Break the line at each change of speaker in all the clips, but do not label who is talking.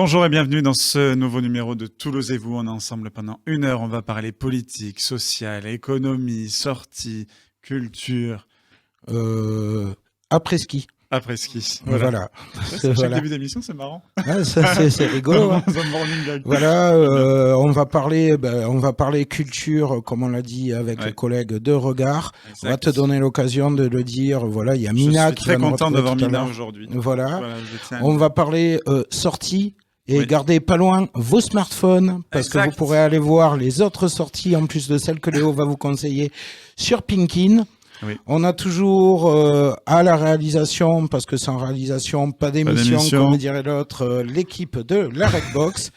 Bonjour et bienvenue dans ce nouveau numéro de Toulouse et vous. On est ensemble pendant 1 heure. On va parler politique, sociale, économie, sortie, culture.
Après-ski.
Après-ski.
Voilà.
C'est chaque début d'émission, c'est marrant.
Ah, c'est rigolo. Hein. Voilà, on va parler culture, comme on l'a dit avec les collègues de Regard. Exact. On va te donner l'occasion de le dire. Voilà, il y a Mina qui va nous retrouver.
Je suis très content d'avoir Mina aujourd'hui.
Voilà on va parler sortie. Et gardez pas loin vos smartphones, parce que vous pourrez aller voir les autres sorties, en plus de celles que Léo va vous conseiller, sur Pinkin. Oui. On a toujours à la réalisation, parce que sans réalisation, pas d'émission, comme dirait l'autre, l'équipe de la Redbox.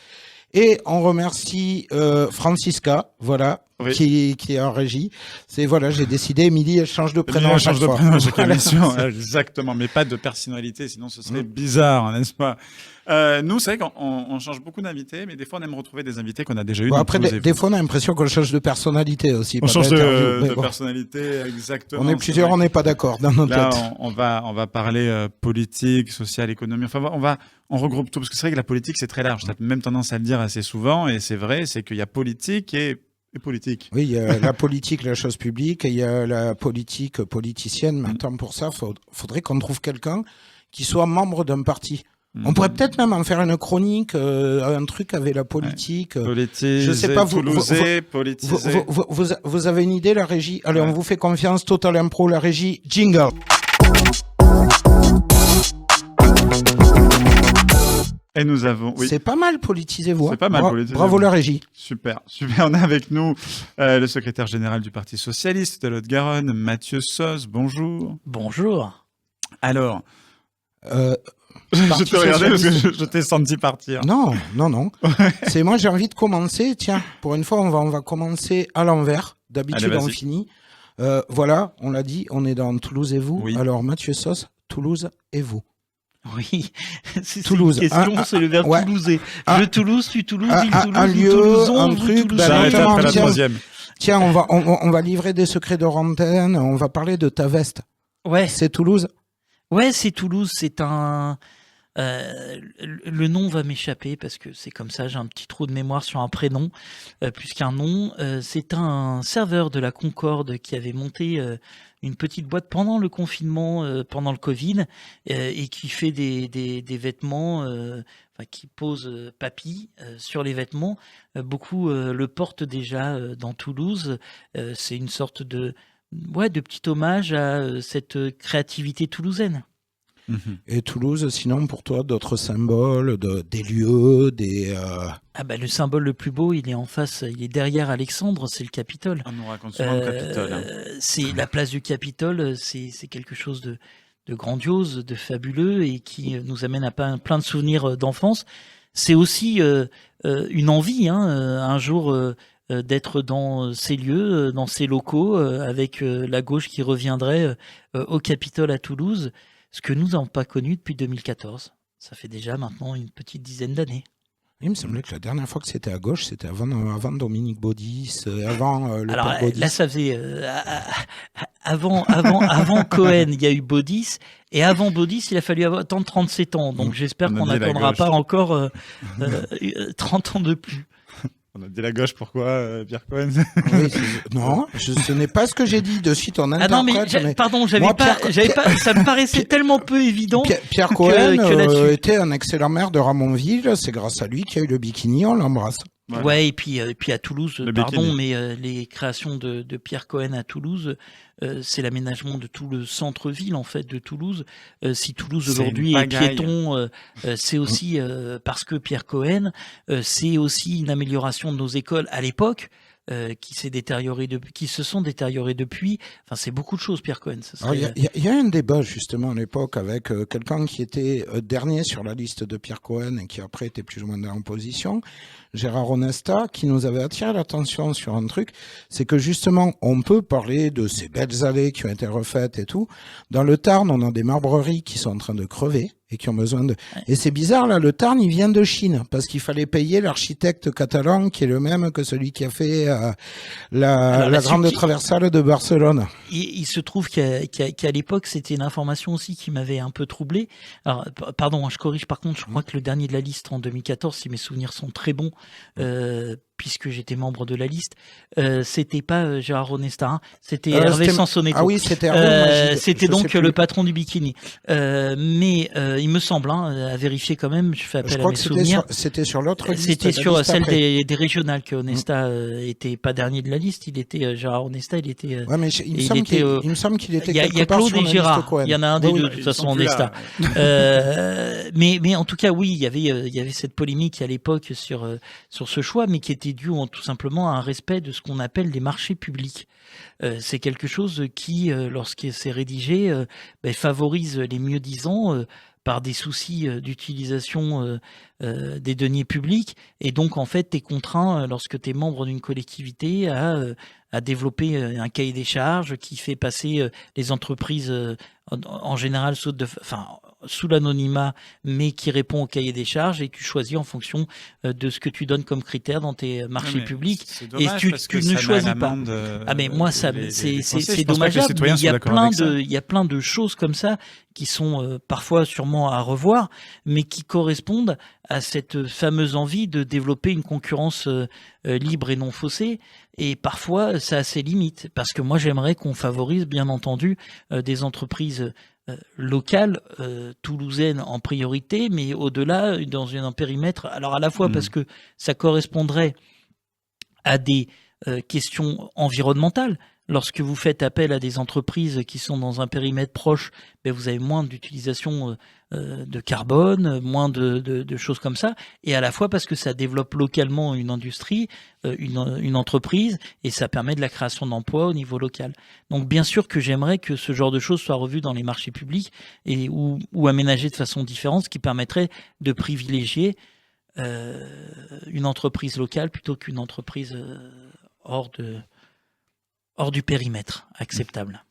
Et on remercie Francisca, voilà, qui est en régie. J'ai décidé, Émilie, elle change de prénom à chaque fois.
Chaque émission, exactement, mais pas de personnalité, sinon ce serait bizarre, n'est-ce pas? Nous, c'est vrai qu'on change beaucoup d'invités, mais des fois, on aime retrouver des invités qu'on a déjà eu.
Bon, après, des fois, on a l'impression qu'on change de personnalité aussi.
On change de personnalité, exactement.
On est plusieurs, on n'est pas d'accord dans notre tête.
Là, on va parler politique, sociale, économie. Enfin, on regroupe tout, parce que c'est vrai que la politique, c'est très large. T'as même tendance à le dire assez souvent, et c'est vrai, c'est qu'il y a politique et politique.
Oui, il y a la politique, la chose publique, et il y a la politique politicienne. Maintenant, pour ça, faudrait qu'on trouve quelqu'un qui soit membre d'un parti. On pourrait peut-être même en faire une chronique, un truc avec la politique.
Politisé,
je sais pas,
politisé.
Vous avez une idée, la régie? Allez, on vous fait confiance, Total Impro, la régie, jingle.
Et nous avons,
C'est pas mal politisé, vous.
C'est pas mal politisé.
Bravo la régie.
Super. On a avec nous le secrétaire général du Parti Socialiste de Lot-Garonne, Mathieu Sos. Bonjour.
Bonjour.
Alors, je te regardais parce que je t'ai senti partir.
Non. C'est moi, j'ai envie de commencer. Tiens, pour une fois, on va commencer à l'envers. D'habitude, on finit. Voilà, on l'a dit, on est dans Toulouse et vous. Oui. Alors, Mathieu Sos, Toulouse et vous.
Oui, c'est
Toulouse.
Une question, c'est le verbe toulouser. Je Toulouse, tu Toulouse, il Toulouse,
un lieu,
Toulouson,
un truc.
J'arrête après la troisième.
Tiens, on va livrer des secrets de rantaine. On va parler de ta veste.
Ouais.
C'est Toulouse.
Ouais, c'est Toulouse. C'est un. Le nom va m'échapper parce que c'est comme ça. J'ai un petit trou de mémoire sur un prénom plus qu'un nom. C'est un serveur de la Concorde qui avait monté une petite boîte pendant le confinement, pendant le Covid, et qui fait des vêtements, qui pose papy sur les vêtements. Beaucoup le portent déjà dans Toulouse. C'est une sorte de petit hommage à cette créativité toulousaine.
Et Toulouse, sinon, pour toi, d'autres symboles, des lieux,
le symbole le plus beau, il est en face, il est derrière Alexandre, c'est le Capitole.
On nous raconte souvent le Capitole.
C'est la place du Capitole, c'est quelque chose de grandiose, de fabuleux, et qui nous amène à plein de souvenirs d'enfance. C'est aussi une envie, un jour d'être dans ces lieux, dans ces locaux, avec la gauche qui reviendrait au Capitole à Toulouse. Ce que nous n'avons pas connu depuis 2014. Ça fait déjà maintenant une petite dizaine d'années.
Il me semblait que la dernière fois que c'était à gauche, c'était avant Dominique Baudis, avant le père Baudis.
Là, ça faisait avant Cohen, il y a eu Baudis, et avant Baudis, il a fallu attendre 37 ans. Donc j'espère qu'on n'attendra pas encore 30 ans de plus.
On a dit la gauche, pourquoi Pierre Cohen?
Oui, non, ce n'est pas ce que j'ai dit. De suite, on interprète.
Pardon, ça me paraissait tellement peu évident.
Pierre Cohen était un excellent maire de Ramonville. C'est grâce à lui qu'il y a eu le bikini. On l'embrasse.
Voilà. Ouais, et puis à Toulouse, mais les créations de Pierre Cohen à Toulouse, c'est l'aménagement de tout le centre-ville en fait de Toulouse. Si Toulouse aujourd'hui est piéton, c'est aussi parce que Pierre Cohen, c'est aussi une amélioration de nos écoles à l'époque. Qui se sont détériorées depuis. Enfin, c'est beaucoup de choses, Pierre Cohen.
Il y a un débat justement à l'époque avec quelqu'un qui était dernier sur la liste de Pierre Cohen et qui après était plus ou moins dans l'opposition, Gérard Onesta, qui nous avait attiré l'attention sur un truc, c'est que justement, on peut parler de ces belles allées qui ont été refaites et tout. Dans le Tarn, on a des marbreries qui sont en train de crever. et qui ont besoin de... Et c'est bizarre, là, le Tarn, il vient de Chine, parce qu'il fallait payer l'architecte catalan, qui est le même que celui qui a fait la grande traversale de Barcelone.
Il se trouve qu'à l'époque, c'était une information aussi qui m'avait un peu troublé. Alors, pardon, je corrige, par contre, je crois que le dernier de la liste en 2014, si mes souvenirs sont très bons, puisque j'étais membre de la liste, c'était pas Gérard Ronesta, hein, c'était Hervé Sansonetto.
Ah oui, c'était Hervé.
C'était donc le patron du bikini. Mais il me semble, à vérifier quand même, je fais appel à mes souvenirs.
C'était sur l'autre liste.
C'était sur celle des régionales que Onesta était pas dernier de la liste. Il était Gérard Onesta, il était.
Ouais, mais il me semble qu'il était.
Il y a Claude et Gérard. Il y en a un des deux de toute façon Onesta. Mais en tout cas, oui, il y avait cette polémique à l'époque sur ce choix, mais qui était dû tout simplement à un respect de ce qu'on appelle les marchés publics. C'est quelque chose qui, lorsque c'est rédigé, favorise les mieux-disants par des soucis d'utilisation des deniers publics. Et donc, en fait, tu es contraint, lorsque tu es membre d'une collectivité, à développer un cahier des charges qui fait passer les entreprises, en général, sous l'anonymat, mais qui répond au cahier des charges, et tu choisis en fonction de ce que tu donnes comme critère dans tes marchés publics.
Et tu
ne choisis pas. Mais moi, c'est dommageable. Mais il y a plein de choses comme ça qui sont parfois sûrement à revoir, mais qui correspondent à cette fameuse envie de développer une concurrence libre et non faussée. Et parfois, ça a ses limites, parce que moi, j'aimerais qu'on favorise, bien entendu, des entreprises locales, toulousaines en priorité, mais au-delà, dans un périmètre. Alors, à la fois parce que ça correspondrait à des questions environnementales. Lorsque vous faites appel à des entreprises qui sont dans un périmètre proche, vous avez moins d'utilisation de carbone, moins de choses comme ça, et à la fois parce que ça développe localement une industrie, une entreprise, et ça permet de la création d'emplois au niveau local. Donc bien sûr que j'aimerais que ce genre de choses soit revu dans les marchés publics ou aménagé de façon différente, ce qui permettrait de privilégier une entreprise locale plutôt qu'une entreprise hors du périmètre acceptable.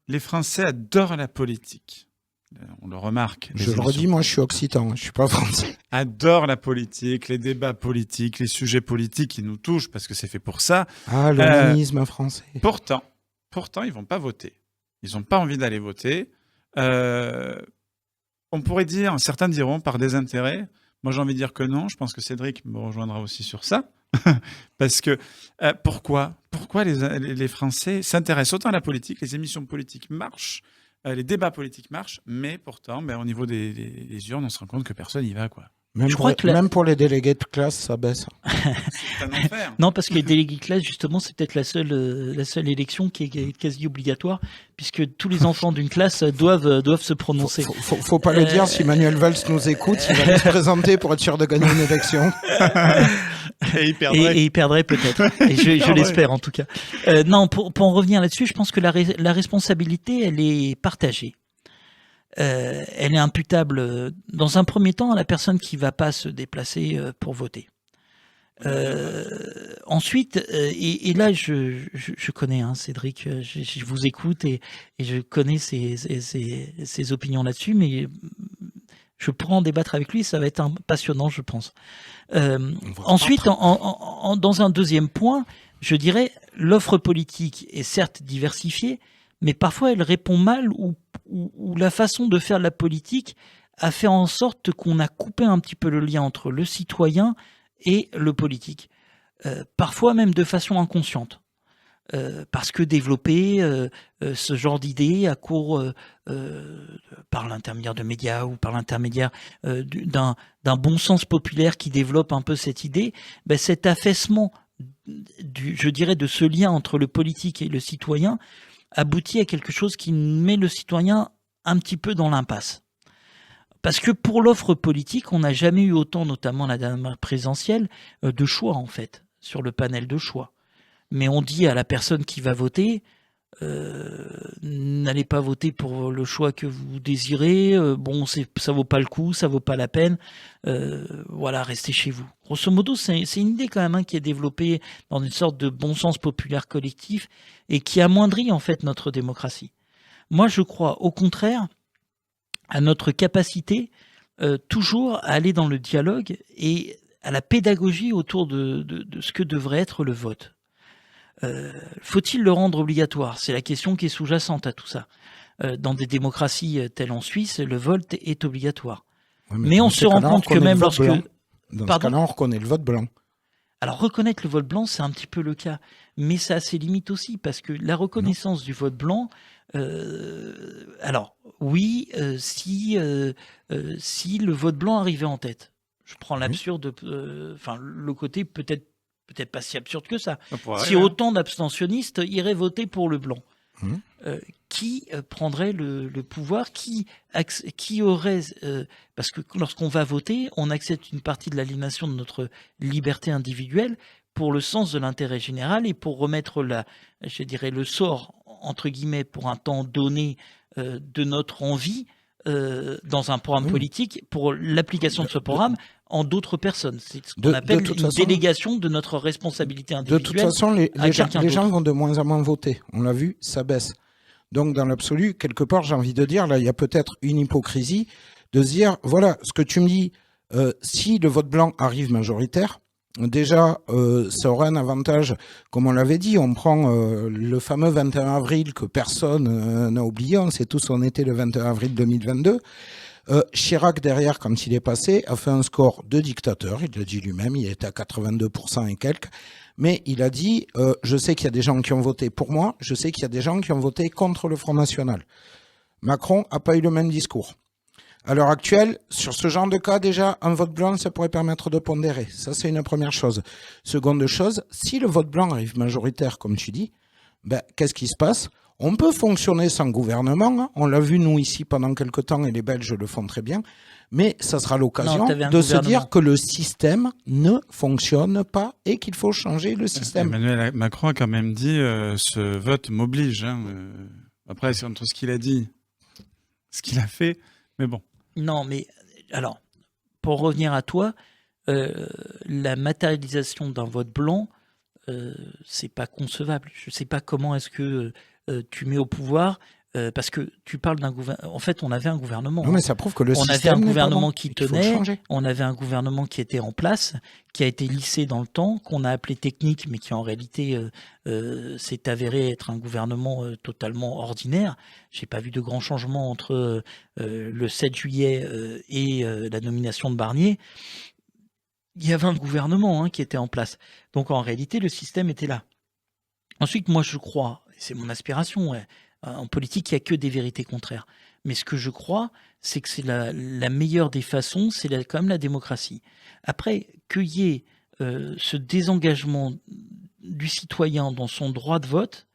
Les Français adorent la politique. On le remarque.
Je le redis, moi je suis occitan, je suis pas français.
Adorent la politique, les débats politiques, les sujets politiques qui nous touchent parce que c'est fait pour ça.
Ah, l'humanisme français.
Pourtant, ils vont pas voter. Ils n'ont pas envie d'aller voter. On pourrait dire, certains diront par désintérêt. Moi j'ai envie de dire que non. Je pense que Cédric me rejoindra aussi sur ça. Parce que pourquoi les Français s'intéressent autant à la politique, les émissions politiques marchent, les débats politiques marchent, mais pourtant, au niveau des urnes, on se rend compte que personne n'y va, quoi.
Même pour les délégués de classe, ça baisse.
C'est un enfer.
Non, parce que les délégués de classe, justement, c'est peut-être la seule élection qui est quasi obligatoire, puisque tous les enfants d'une classe doivent se prononcer.
Faut pas le dire, si Manuel Valls nous écoute, il va se présenter pour être sûr de gagner une élection.
Et il perdrait peut-être. Et je l'espère en tout cas. Non, pour en revenir là-dessus, je pense que la responsabilité, elle est partagée. Elle est imputable dans un premier temps à la personne qui va pas se déplacer pour voter. Ensuite, et là je connais Cédric, je vous écoute et je connais ses opinions là-dessus, mais je pourrais en débattre avec lui, ça va être passionnant, je pense. Ensuite, dans un deuxième point, je dirais l'offre politique est certes diversifiée, mais parfois elle répond mal ou la façon de faire de la politique a fait en sorte qu'on a coupé un petit peu le lien entre le citoyen et le politique. Parfois même de façon inconsciente. Parce que développer ce genre d'idées à court par l'intermédiaire de médias ou par l'intermédiaire d'un bon sens populaire qui développe un peu cette idée, cet affaissement je dirais de ce lien entre le politique et le citoyen aboutit à quelque chose qui met le citoyen un petit peu dans l'impasse. Parce que pour l'offre politique, on n'a jamais eu autant, notamment la dernière présidentielle, de choix en fait, sur le panel de choix. Mais on dit à la personne qui va voter, n'allez pas voter pour le choix que vous désirez, ça vaut pas le coup, ça vaut pas la peine, voilà, restez chez vous. Grosso modo, c'est une idée quand même qui est développée dans une sorte de bon sens populaire collectif et qui amoindrit en fait notre démocratie. Moi, je crois au contraire à notre capacité toujours à aller dans le dialogue et à la pédagogie autour de ce que devrait être le vote. Faut-il le rendre obligatoire? C'est la question qui est sous-jacente à tout ça. Dans des démocraties telles en Suisse, le vote est obligatoire.
Ouais,
mais on se rend compte que même lorsque...
Dans ce cas-là, on reconnaît le vote blanc.
Alors, reconnaître le vote blanc, c'est un petit peu le cas. Mais ça a ses limites aussi, parce que la reconnaissance du vote blanc... alors, oui, si le vote blanc arrivait en tête. Je prends l'absurde... Enfin, le côté peut-être pas si absurde que ça. Si autant d'abstentionnistes iraient voter pour le blanc. Qui prendrait le pouvoir, qui aurait... parce que lorsqu'on va voter, on accepte une partie de l'aliénation de notre liberté individuelle pour le sens de l'intérêt général et pour remettre le sort, entre guillemets, pour un temps donné de notre envie dans un programme politique, pour l'application de ce programme en d'autres personnes. C'est ce qu'on appelle une délégation de notre responsabilité individuelle.
De toute façon, les gens vont de moins en moins voter. On l'a vu, ça baisse. Donc, dans l'absolu, quelque part, j'ai envie de dire, là, il y a peut-être une hypocrisie de se dire, voilà, ce que tu me dis, si le vote blanc arrive majoritaire, déjà, ça aurait un avantage, comme on l'avait dit, on prend le fameux 21 avril que personne n'a oublié, on sait tous on était le 21 avril 2022. Chirac, derrière, quand il est passé, a fait un score de dictateur, il l'a dit lui-même, il était à 82% et quelques, mais il a dit, je sais qu'il y a des gens qui ont voté pour moi, je sais qu'il y a des gens qui ont voté contre le Front National. Macron n'a pas eu le même discours. À l'heure actuelle, sur ce genre de cas, déjà, un vote blanc, ça pourrait permettre de pondérer. Ça, c'est une première chose. Seconde chose, si le vote blanc arrive majoritaire, comme tu dis, ben, qu'est-ce qui se passe ? On peut fonctionner sans gouvernement, hein. On l'a vu nous ici pendant quelque temps et les Belges le font très bien, mais ça sera l'occasion de se dire que le système ne fonctionne pas et qu'il faut changer le système.
Emmanuel Macron a quand même dit ce vote m'oblige. Hein. Après, c'est entre ce qu'il a dit, ce qu'il a fait, mais bon.
Non, mais alors, pour revenir à toi, la matérialisation d'un vote blanc, c'est pas concevable. Je sais pas comment est-ce que tu mets au pouvoir, parce que tu parles d'un gouvernement. En fait, on avait un gouvernement.
Non, mais ça prouve que le système.
On avait un gouvernement qui tenait, on avait un gouvernement qui était en place, qui a été lissé dans le temps, qu'on a appelé technique, mais qui en réalité s'est avéré être un gouvernement totalement ordinaire. J'ai pas vu de grands changements entre le 7 juillet et la nomination de Barnier. Il y avait un gouvernement qui était en place. Donc en réalité, le système était là. Ensuite, moi je crois, c'est mon aspiration, en politique, il n'y a que des vérités contraires. Mais ce que je crois, c'est que c'est la meilleure des façons, c'est quand même la démocratie. Après, qu'il y ait ce désengagement du citoyen dans son droit de vote,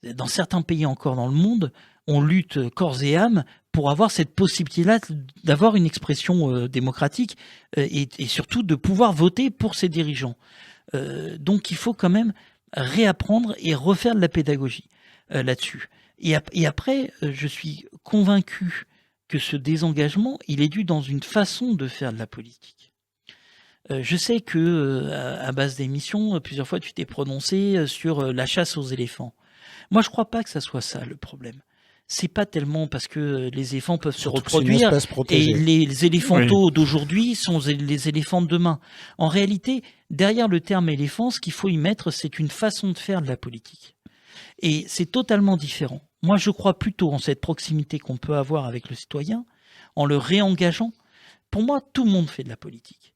dans certains pays encore dans le monde, on lutte corps et âme pour avoir cette possibilité-là d'avoir une expression démocratique et surtout de pouvoir voter pour ses dirigeants. Donc il faut quand même réapprendre et refaire de la pédagogie là-dessus. Et après, je suis convaincu que ce désengagement, il est dû dans une façon de faire de la politique. Je sais que à base d'émissions, plusieurs fois tu t'es prononcé sur la chasse aux éléphants. Moi, je crois pas que ça soit ça le problème. C'est pas tellement parce que les éléphants peuvent se reproduire et les éléphantaux d'aujourd'hui sont les éléphants de demain. En réalité, derrière le terme éléphant, ce qu'il faut y mettre, c'est une façon de faire de la politique. Et c'est totalement différent. Moi, je crois plutôt en cette proximité qu'on peut avoir avec le citoyen, en le réengageant. Pour moi, tout le monde fait de la politique.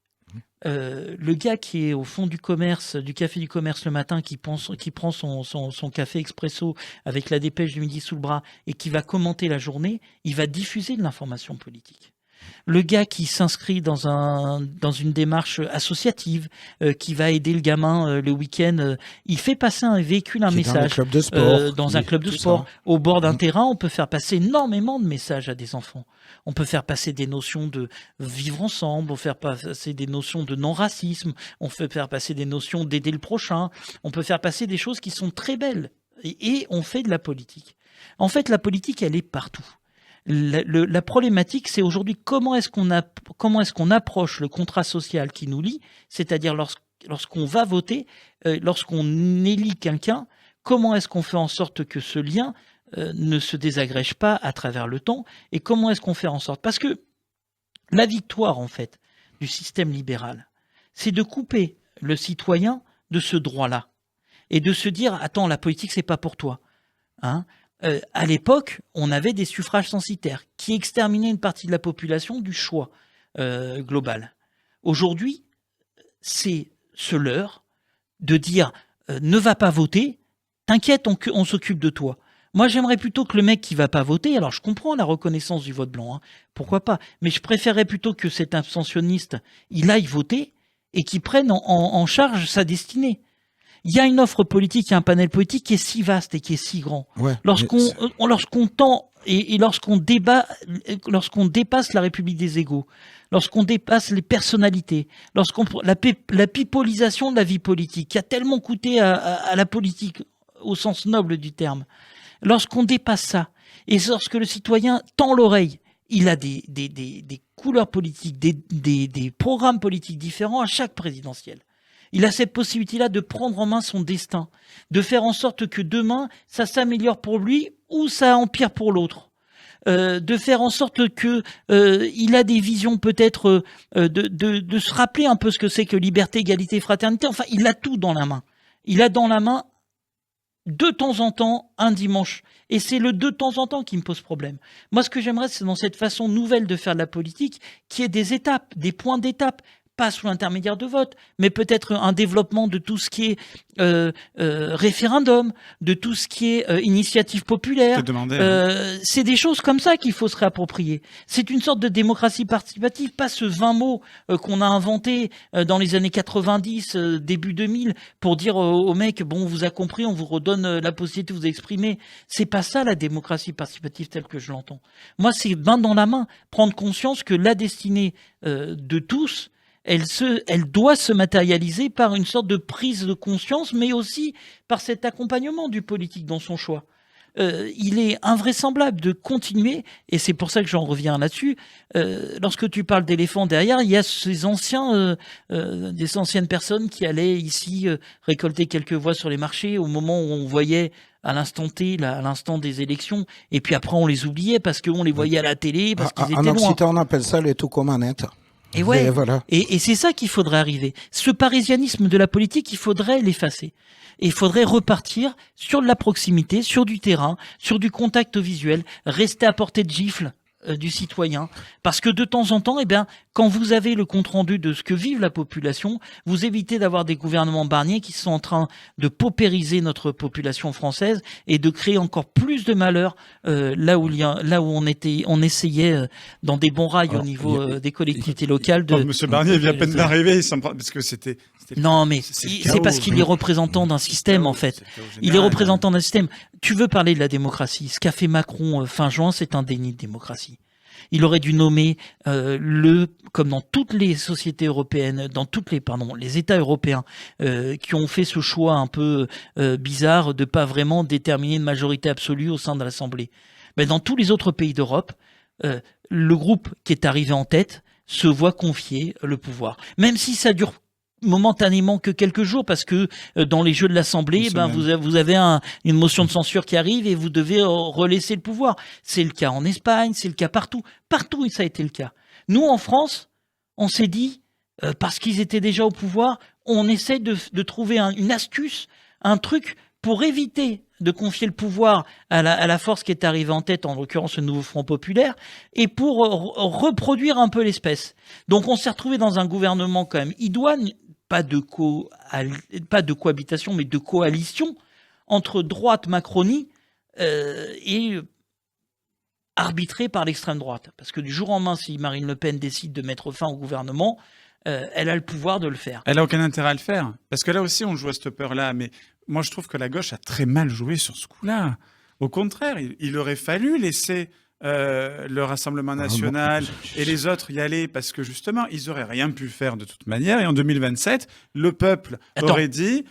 Le gars qui est au fond du commerce, du café du commerce le matin, qui prend son café expresso avec la dépêche du midi sous le bras et qui va commenter la journée, il va diffuser de l'information politique. Le gars qui s'inscrit dans une démarche associative, qui va aider le gamin le week-end, il fait passer un véhicule, un message dans un club de sport. Au bord d'un terrain, on peut faire passer énormément de messages à des enfants. On peut faire passer des notions de vivre ensemble, on peut faire passer des notions de non-racisme, on peut faire passer des notions d'aider le prochain, on peut faire passer des choses qui sont très belles. Et on fait de la politique. En fait, la politique, elle est partout. La problématique, c'est aujourd'hui comment est-ce qu'on approche le contrat social qui nous lie, c'est-à-dire lorsqu'on va voter, lorsqu'on élit quelqu'un, comment est-ce qu'on fait en sorte que ce lien ne se désagrège pas à travers le temps. Et comment est-ce qu'on fait en sorte? Parce que la victoire, en fait, du système libéral, c'est de couper le citoyen de ce droit-là et de se dire, attends, la politique, c'est pas pour toi. Hein, à l'époque, on avait des suffrages censitaires qui exterminaient une partie de la population du choix global. Aujourd'hui, c'est ce leurre de dire ne va pas voter, t'inquiète, on s'occupe de toi. Moi, j'aimerais plutôt que le mec qui va pas voter, alors je comprends la reconnaissance du vote blanc, hein, pourquoi pas, mais je préférerais plutôt que cet abstentionniste, il aille voter et qu'il prenne en charge sa destinée. Il y a une offre politique, il y a un panel politique qui est si vaste et qui est si grand. Ouais, lorsqu'on tend et lorsqu'on débat, lorsqu'on dépasse la République des égaux, lorsqu'on dépasse les personnalités, la pipolisation de la vie politique, qui a tellement coûté à la politique au sens noble du terme, lorsqu'on dépasse ça, et lorsque le citoyen tend l'oreille, il a des couleurs politiques, des programmes politiques différents à chaque présidentielle. Il a cette possibilité-là de prendre en main son destin, de faire en sorte que demain, ça s'améliore pour lui ou ça empire pour l'autre. De faire en sorte que il a des visions peut-être de se rappeler un peu ce que c'est que liberté, égalité, fraternité. Enfin, il a tout dans la main. Il a dans la main de temps en temps un dimanche. Et c'est le de temps en temps qui me pose problème. Moi, ce que j'aimerais, c'est dans cette façon nouvelle de faire de la politique, qu'il y ait des étapes, des points d'étape. Pas sous l'intermédiaire de vote, mais peut-être un développement de tout ce qui est référendum, de tout ce qui est initiative populaire. C'est des choses comme ça qu'il faut se réapproprier. C'est une sorte de démocratie participative, pas ce 20 mots qu'on a inventé dans les années 90, début 2000, pour dire aux mecs, bon, on vous a compris, on vous redonne la possibilité de vous exprimer. C'est pas ça la démocratie participative telle que je l'entends. Moi, c'est main dans la main, prendre conscience que la destinée de tous, elle doit se matérialiser par une sorte de prise de conscience, mais aussi par cet accompagnement du politique dans son choix. Il est invraisemblable de continuer, et c'est pour ça que j'en reviens là-dessus. Lorsque tu parles d'éléphants derrière, il y a ces des anciennes personnes qui allaient ici récolter quelques voix sur les marchés au moment où on voyait à l'instant T, à l'instant des élections, et puis après on les oubliait parce qu'on les voyait à la télé, parce qu'ils étaient loin.
En Occitan, on appelle ça les tout commanettes.
Et ouais, voilà. Et c'est ça qu'il faudrait arriver. Ce parisianisme de la politique, il faudrait l'effacer. Et il faudrait repartir sur de la proximité, sur du terrain, sur du contact visuel, rester à portée de gifle du citoyen. Parce que de temps en temps, eh bien, quand vous avez le compte-rendu de ce que vive la population, vous évitez d'avoir des gouvernements Barnier qui sont en train de paupériser notre population française et de créer encore plus de malheur là où on essayait dans des bons rails au niveau des collectivités locales.
Monsieur Barnier vient à peine d'arriver, parce que c'était...
Non, mais c'est parce qu'il est représentant d'un système, en fait. Il est représentant d'un système. Tu veux parler de la démocratie. Ce qu'a fait Macron fin juin, c'est un déni de démocratie. Il aurait dû nommer comme dans toutes les sociétés européennes, les États européens qui ont fait ce choix un peu bizarre de pas vraiment déterminer une majorité absolue au sein de l'Assemblée. Mais dans tous les autres pays d'Europe, le groupe qui est arrivé en tête se voit confier le pouvoir. Même si ça dure momentanément que quelques jours, parce que dans les jeux de l'Assemblée, vous avez une motion de censure qui arrive et vous devez relaisser le pouvoir. C'est le cas en Espagne, c'est le cas partout. Partout, ça a été le cas. Nous, en France, on s'est dit, parce qu'ils étaient déjà au pouvoir, on essaie de trouver une astuce, un truc pour éviter de confier le pouvoir à la force qui est arrivée en tête, en l'occurrence le nouveau Front populaire, et pour reproduire un peu l'espèce. Donc on s'est retrouvé dans un gouvernement quand même idoine, pas de cohabitation, mais de coalition entre droite Macronie et arbitrée par l'extrême droite. Parce que du jour au lendemain, si Marine Le Pen décide de mettre fin au gouvernement, elle a le pouvoir de le faire.
Elle n'a aucun intérêt à le faire. Parce que là aussi, on joue à cette peur-là. Mais moi, je trouve que la gauche a très mal joué sur ce coup-là. Au contraire, il aurait fallu laisser le Rassemblement national et les autres y aller parce que justement, ils n'auraient rien pu faire de toute manière. Et en 2027, le peuple aurait dit...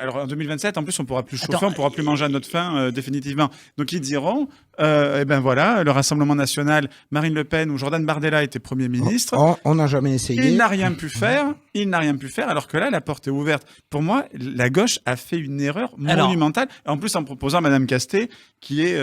Alors en 2027, en plus, on pourra plus chauffer, on pourra plus manger à notre faim définitivement. Donc ils diront, et ben voilà, le Rassemblement national, Marine Le Pen ou Jordan Bardella étaient Premier ministre.
On n'a jamais essayé.
Il n'a rien pu faire. Alors que là, la porte est ouverte. Pour moi, la gauche a fait une erreur monumentale. En plus, en proposant Madame Castet, qui est,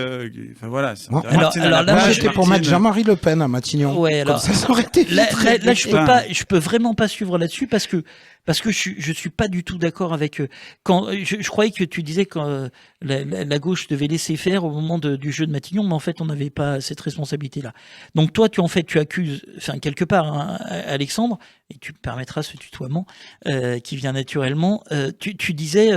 enfin voilà.
Là, j'étais pour mettre Jean-Marie Le Pen à Matignon.
Ouais, alors,
comme ça aurait été.
Là, je peux vraiment pas suivre là-dessus parce que je suis pas du tout d'accord avec quand je croyais que tu disais que la gauche devait laisser faire au moment du jeu de Matignon, mais en fait on n'avait pas cette responsabilité-là. Donc toi tu accuses, enfin quelque part, hein, Alexandre, et tu me permettras ce tutoiement qui vient naturellement. Tu disais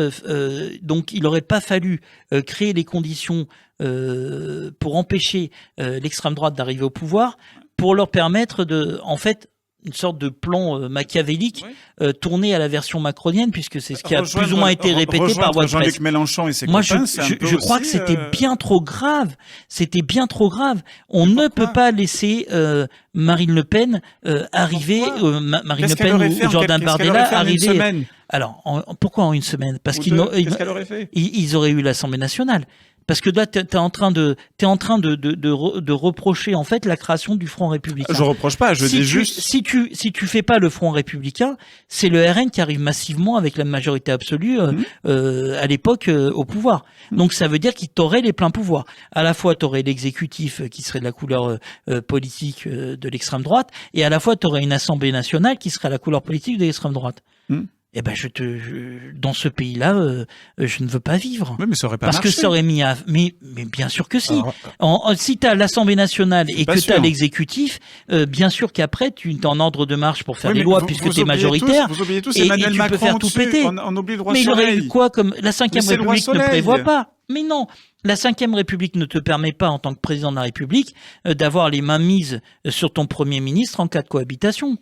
donc il aurait pas fallu créer les conditions pour empêcher l'extrême droite d'arriver au pouvoir, pour leur permettre en fait une sorte de plan machiavélique tourné à la version macronienne, puisque c'est ce qui a plus ou moins été répété par voie de presse.
Jean-Luc Mélenchon et ses
Moi,
copains,
je crois que c'était bien trop grave. C'était bien trop grave. On ne peut pas laisser Marine Le Pen arriver, Marine Le Pen ou Jordan Bardella arriver. Alors, pourquoi en une semaine? Parce qu'ils auraient eu l'Assemblée nationale. Parce que là, t'es en train de reprocher en fait la création du Front républicain.
Je reproche pas, je dis juste.
Si tu fais pas le Front républicain, c'est le RN qui arrive massivement avec la majorité absolue à l'époque au pouvoir. Donc ça veut dire qu'il t'aurait les pleins pouvoirs. À la fois t'aurais l'exécutif qui serait de la couleur politique de l'extrême droite, et à la fois t'aurais une Assemblée nationale qui serait à la couleur politique de l'extrême droite. Eh ben dans ce pays-là, je ne veux pas vivre.
Oui, mais ça aurait pas
marché. Parce que ça aurait mis à, mais bien sûr que si. Si t'as l'Assemblée nationale et que t'as l'exécutif, bien sûr qu'après tu es en ordre de marche pour faire des lois puisque t'es majoritaire.
Vous oubliez tous
et
Emmanuel
tu
Macron
peux faire tout péter.
On oublie le droit
mais
soleil.
Il aurait eu quoi comme la 5e République ne prévoit pas. Mais non, la 5e République ne te permet pas, en tant que président de la République, d'avoir les mains mises sur ton Premier ministre en cas de cohabitation.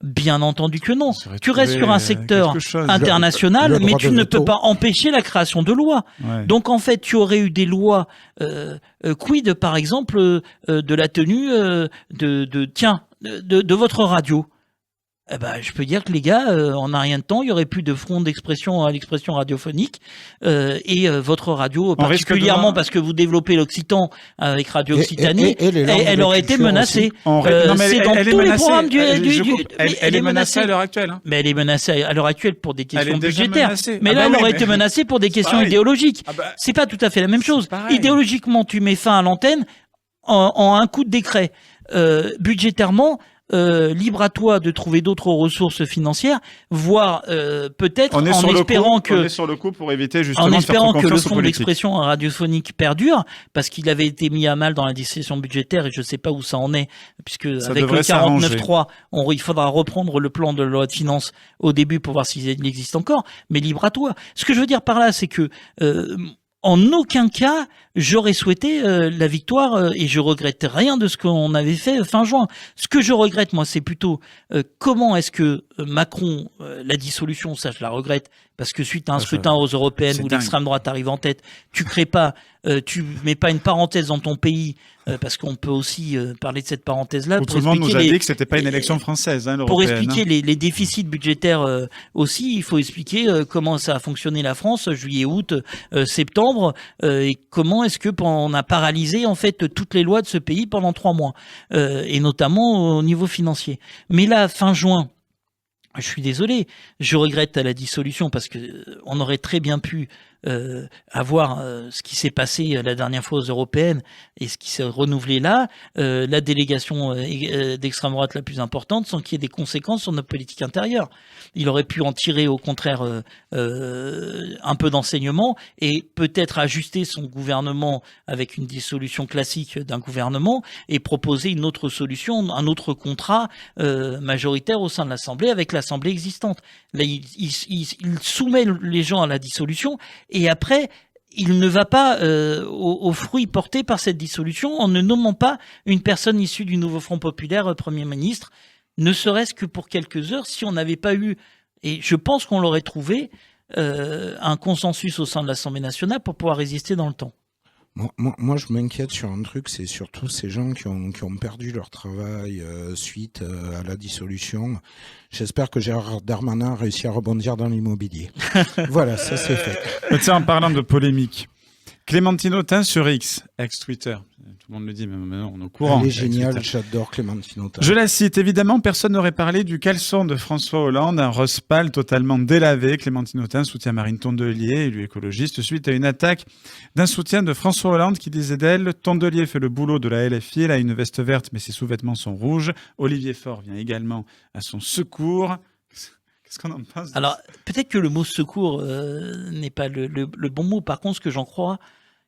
Bien entendu que non. Tu restes sur un secteur international, mais tu ne peux pas empêcher la création de lois. Ouais. Donc en fait, tu aurais eu des lois quid, par exemple, de la tenue de votre radio. Eh ben, je peux dire que les gars, en un rien de temps, il y aurait plus de front d'expression à l'expression radiophonique et votre radio, particulièrement parce que vous développez l'Occitan avec Radio Occitanie, elle aurait été menacée.
C'est dans tous les programmes elle est menacée à l'heure actuelle. Hein.
Mais elle est menacée à l'heure actuelle pour des questions budgétaires. Mais là, elle aurait été menacée pour des questions idéologiques. C'est pas tout à fait la même chose. Idéologiquement, tu mets fin à l'antenne en un coup de décret. Budgétairement, libre à toi de trouver d'autres ressources financières, voire peut-être
on est sur le coup pour éviter justement
en espérant que le
fonds
d'expression radiophonique perdure, parce qu'il avait été mis à mal dans la discussion budgétaire et je sais pas où ça en est, puisque ça avec le 49.3, il faudra reprendre le plan de la loi de finances au début pour voir s'il existe encore, mais libre à toi. Ce que je veux dire par là, c'est que en aucun cas, j'aurais souhaité la victoire et je regrette rien de ce qu'on avait fait fin juin. Ce que je regrette, moi, c'est plutôt comment est-ce que Macron, la dissolution, ça je la regrette, parce que suite à un scrutin aux européennes où l'extrême droite arrive en tête, tu mets pas une parenthèse dans ton pays, parce qu'on peut aussi parler de cette parenthèse-là.
Tout le monde nous a dit que c'était pas une élection française, hein,
pour expliquer les déficits budgétaires aussi, il faut expliquer comment ça a fonctionné la France, juillet, août, septembre, et comment est-ce que on a paralysé en fait toutes les lois de ce pays pendant 3 mois, et notamment au niveau financier. Mais là, fin juin, je suis désolé, je regrette la dissolution parce que on aurait très bien pu avoir ce qui s'est passé la dernière fois aux européennes et ce qui s'est renouvelé là, la délégation d'extrême droite la plus importante, sans qu'il y ait des conséquences sur notre politique intérieure. Il aurait pu en tirer au contraire un peu d'enseignement et peut-être ajuster son gouvernement avec une dissolution classique d'un gouvernement et proposer une autre solution, un autre contrat majoritaire au sein de l'Assemblée avec l'Assemblée existante. Là, il soumet les gens à la dissolution et après, il ne va pas aux fruits portés par cette dissolution en ne nommant pas une personne issue du nouveau Front populaire Premier ministre, ne serait-ce que pour quelques heures, si on n'avait pas eu, et je pense qu'on l'aurait trouvé, un consensus au sein de l'Assemblée nationale pour pouvoir résister dans le temps.
Moi, je m'inquiète sur un truc, c'est surtout ces gens qui ont perdu leur travail suite à la dissolution. J'espère que Gérard Darmanin a réussi à rebondir dans l'immobilier. Voilà, ça c'est fait.
Tiens, en parlant de polémique, Clémentine Autain sur X, ex-Twitter. Tout le monde le dit, mais maintenant on est au courant.
Elle est géniale, j'adore Clémentine Autain.
Je la cite. Évidemment, personne n'aurait parlé du caleçon de François Hollande, un rose pâle totalement délavé. Clémentine Autain soutient Marine Tondelier, élue écologiste, suite à une attaque d'un soutien de François Hollande qui disait d'elle « Tondelier fait le boulot de la LFI, elle a une veste verte mais ses sous-vêtements sont rouges. Olivier Faure vient également à son secours. » Qu'est-ce qu'on en pense?
Alors, peut-être que le mot secours n'est pas le bon mot. Par contre, ce que j'en crois,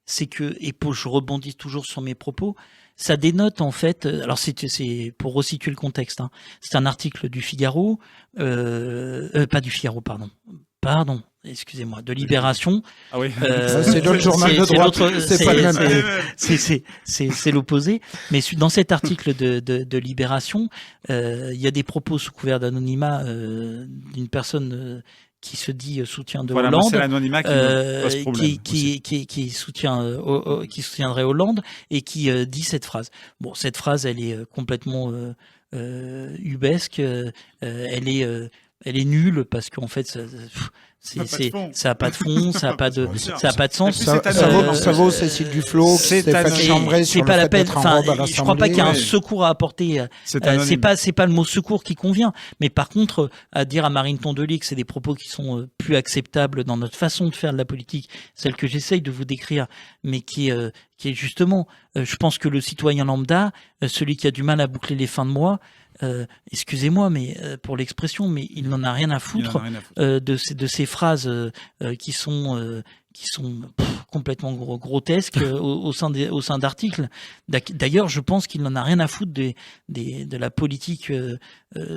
c'est que, et je rebondis toujours sur mes propos, ça dénote en fait, alors c'est pour resituer le contexte, hein, c'est un article du Figaro, pas du Figaro, pardon, excusez-moi, de Libération.
Ah oui.
C'est l'autre journal de droite, c'est pas le même.
C'est l'opposé. Mais dans cet article de Libération, il y a des propos sous couvert d'anonymat d'une personne qui se dit soutien de Hollande,
c'est l'anonymat qui me pose problème
qui soutiendrait Hollande et qui dit cette phrase. Bon, cette phrase, elle est complètement ubesque, elle est nulle parce qu'en fait, ça a pas de fond, ça a pas de sens.
Ça vaut Cécile Duflot, Stéphane Chambray sur le fait d'être en robe à l'Assemblée.
Je crois pas qu'il y a un secours à apporter. C'est pas le mot secours qui convient. Mais par contre, à dire à Marine Tondelier que c'est des propos qui sont plus acceptables dans notre façon de faire de la politique, celle que j'essaye de vous décrire, mais qui est justement, je pense que le citoyen lambda, celui qui a du mal à boucler les fins de mois, excusez-moi, mais pour l'expression, mais il n'en a rien à foutre de ces phrases qui sont complètement grotesques au sein d'articles. D'ailleurs, je pense qu'il n'en a rien à foutre de la politique,